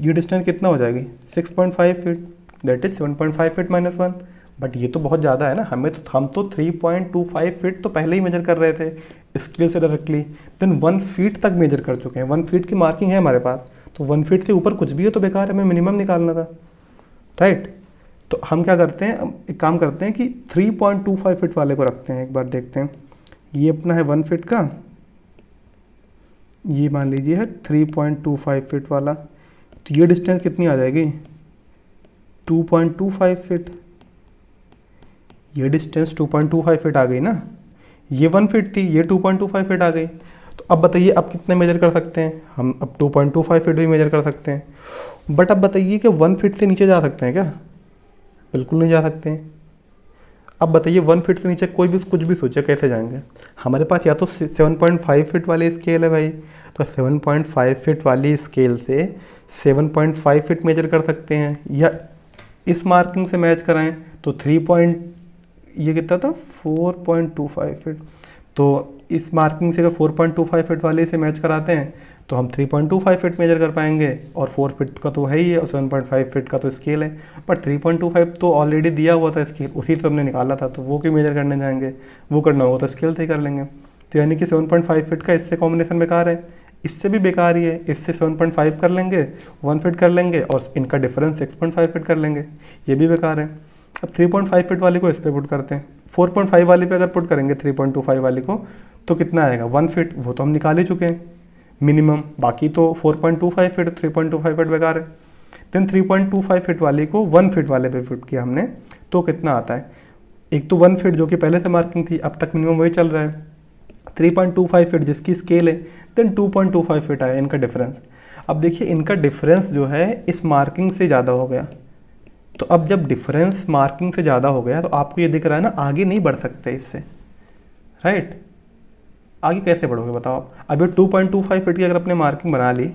Speaker 1: ये डिस्टेंस कितना हो जाएगी 6.5 feet, that is 7.5 feet minus 1। But ये तो बहुत ज़्यादा है ना, हम तो 3.25 फीट तो पहले ही मेजर कर रहे थे स्केल से डायरेक्टली, देन 1 फीट तक मेजर कर चुके हैं। 1 फीट की मार्किंग है हमारे पास, तो 1 फीट से ऊपर कुछ भी हो तो बेकार है, हमें मिनिमम निकालना था, राइट। तो हम क्या करते हैं, एक काम करते हैं कि 3.25 फीट वाले को रखते हैं, एक बार देखते हैं। ये अपना है 1 फीट का, ये मान लीजिए है 3.25 फीट वाला, तो ये डिस्टेंस कितनी आ जाएगी 2.25 फीट। ये डिस्टेंस 2.25 फीट आ गई ना, ये 1 फीट थी, ये 2.25 फीट आ गई। तो अब बताइए अब कितने मेजर कर सकते हैं हम, अब 2.25 फीट भी मेजर कर सकते हैं। बट अब बताइए कि 1 फीट से नीचे जा सकते हैं क्या, बिल्कुल नहीं जा सकते हैं। अब बताइए 1 फीट से नीचे कोई भी कुछ भी सोचे कैसे जाएंगे। हमारे पास या तो 7.5 फीट वाली स्केल है भाई, तो 7.5 फीट वाली स्केल से 7.5 फीट मेजर कर सकते हैं, या इस मार्किंग से मैच कराएं तो ये कितना था 4.25 फीट। तो इस मार्किंग से अगर 4.25 फीट वाले से मैच कराते हैं तो हम 3.25 फीट मेजर कर पाएंगे, और 4 फीट का तो है ही है और 7.5 फीट का तो स्केल है। पर 3.25 तो ऑलरेडी दिया हुआ था स्केल, उसी से हमने निकाला था, तो वो क्यों मेजर करने जाएंगे, वो करना होगा तो स्केल से ही कर लेंगे। तो यानी कि 7.5 फीट का इससे कॉम्बिनेशन बेकार है, इससे भी बेकार ही है। इससे 7.5 कर लेंगे, 1 फीट कर लेंगे और इनका डिफरेंस 6.5 फीट कर लेंगे, ये भी बेकार है। अब 3.5 फीट वाली को इस पर पुट करते हैं, 4.5 वाली पे अगर पुट करेंगे 3.25 वाली को तो कितना आएगा 1 फीट, वो तो हम निकाल ही चुके हैं मिनिमम। बाकी तो 4.25 फीट, 3.25 फीट बेकार है। देन 3.25 फीट वाली को 1 फीट वाले पे पुट किया हमने, तो कितना आता है, एक तो 1 फीट जो कि पहले से मार्किंग थी, अब तक मिनिमम वही चल रहा है, 3.25 फीट जिसकी स्केल है, देन 2.25 फीट आया इनका डिफरेंस। अब देखिए इनका डिफरेंस जो है इस मार्किंग से ज़्यादा हो गया, तो अब जब डिफरेंस मार्किंग से ज़्यादा हो गया तो आपको ये दिख रहा है ना आगे नहीं बढ़ सकते इससे, राइट। आगे कैसे बढ़ोगे बताओ आप। अब ये 2.25 फीट की अगर आपने मार्किंग बना ली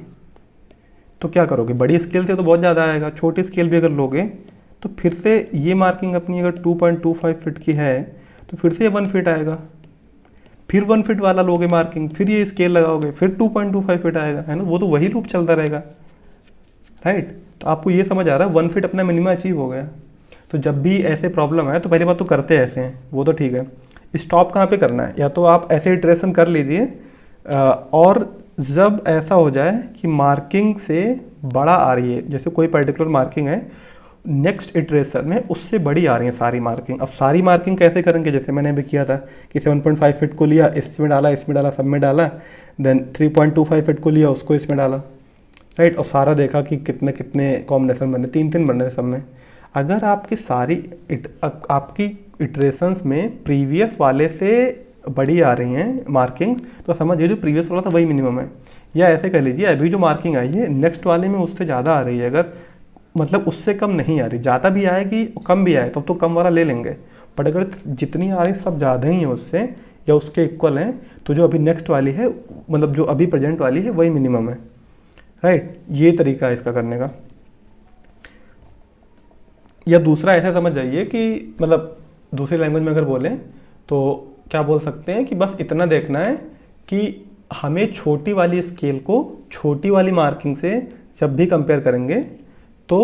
Speaker 1: तो क्या करोगे, बड़ी स्केल से तो बहुत ज़्यादा आएगा, छोटी स्केल भी अगर लोगे तो फिर से ये मार्किंग अपनी अगर 2.25 फीट की है तो फिर से ये 1 फीट आएगा, फिर 1 फीट वाला लोगे मार्किंग, फिर ये स्केल लगाओगे, फिर 2.25 फीट आएगा, है ना। वो तो वही लूप चलता रहेगा, राइट। तो आपको ये समझ आ रहा है 1 फीट अपना मिनिमम अचीव हो गया। तो जब भी ऐसे प्रॉब्लम है तो पहली बात तो करते ऐसे हैं, वो तो ठीक है। स्टॉप कहाँ पे करना है, या तो आप ऐसे इटरेशन कर लीजिए और जब ऐसा हो जाए कि मार्किंग से बड़ा आ रही है, जैसे कोई पर्टिकुलर मार्किंग है, नेक्स्ट इटरेशन में उससे बड़ी आ रही है सारी मार्किंग। अब सारी मार्किंग कैसे करेंगे, जैसे मैंने अभी किया था कि 7.5 फीट को लिया, इसमें डाला, सब में डाला, देन 3.25 फीट को लिया, उसको इसमें डाला, राइट। और सारा देखा कि कितने कितने कॉम्बिनेशन बने, 3 बने सब में। अगर आपकी आपकी इटरेशंस में प्रीवियस वाले से बड़ी आ रही हैं मार्किंग, तो समझिए जो प्रीवियस वाला था वही मिनिमम है। या ऐसे कह लीजिए अभी जो मार्किंग आई है नेक्स्ट वाले में उससे ज़्यादा आ रही है, अगर मतलब उससे कम नहीं आ रही, ज़्यादा भी आएगी कम भी आए तो कम वाला ले लेंगे। बट अगर जितनी आ रही सब ज़्यादा ही है उससे या उसके इक्वल हैं, तो जो अभी नेक्स्ट वाली है, मतलब जो अभी प्रेजेंट वाली है, वही मिनिमम है, राइट। ये तरीका है इसका करने का। या दूसरा ऐसा समझ जाइए कि मतलब दूसरी लैंग्वेज में अगर बोलें तो क्या बोल सकते हैं कि बस इतना देखना है कि हमें छोटी वाली स्केल को छोटी वाली मार्किंग से जब भी कंपेयर करेंगे तो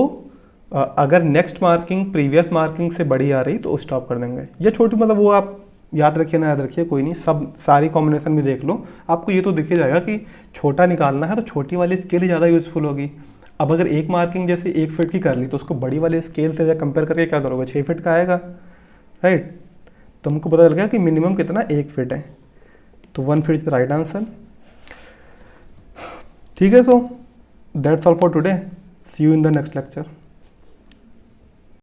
Speaker 1: अगर नेक्स्ट मार्किंग प्रीवियस मार्किंग से बड़ी आ रही तो स्टॉप कर देंगे। या छोटी मतलब वो आप याद रखिए ना याद रखिए कोई नहीं, सब सारी कॉम्बिनेशन भी देख लो, आपको ये तो दिख ही जाएगा कि छोटा निकालना है तो छोटी वाली स्केल ही ज़्यादा यूजफुल होगी। अब अगर एक मार्किंग जैसे 1 फीट की कर ली तो उसको बड़ी वाले स्केल से कंपेयर करके क्या करोगे, 6 फीट का आएगा, राइट। तो हमको पता चल गया कि मिनिमम कितना 1 फीट है, तो 1 feet is the right answer. ठीक है, so that's all for today, see you in the next lecture.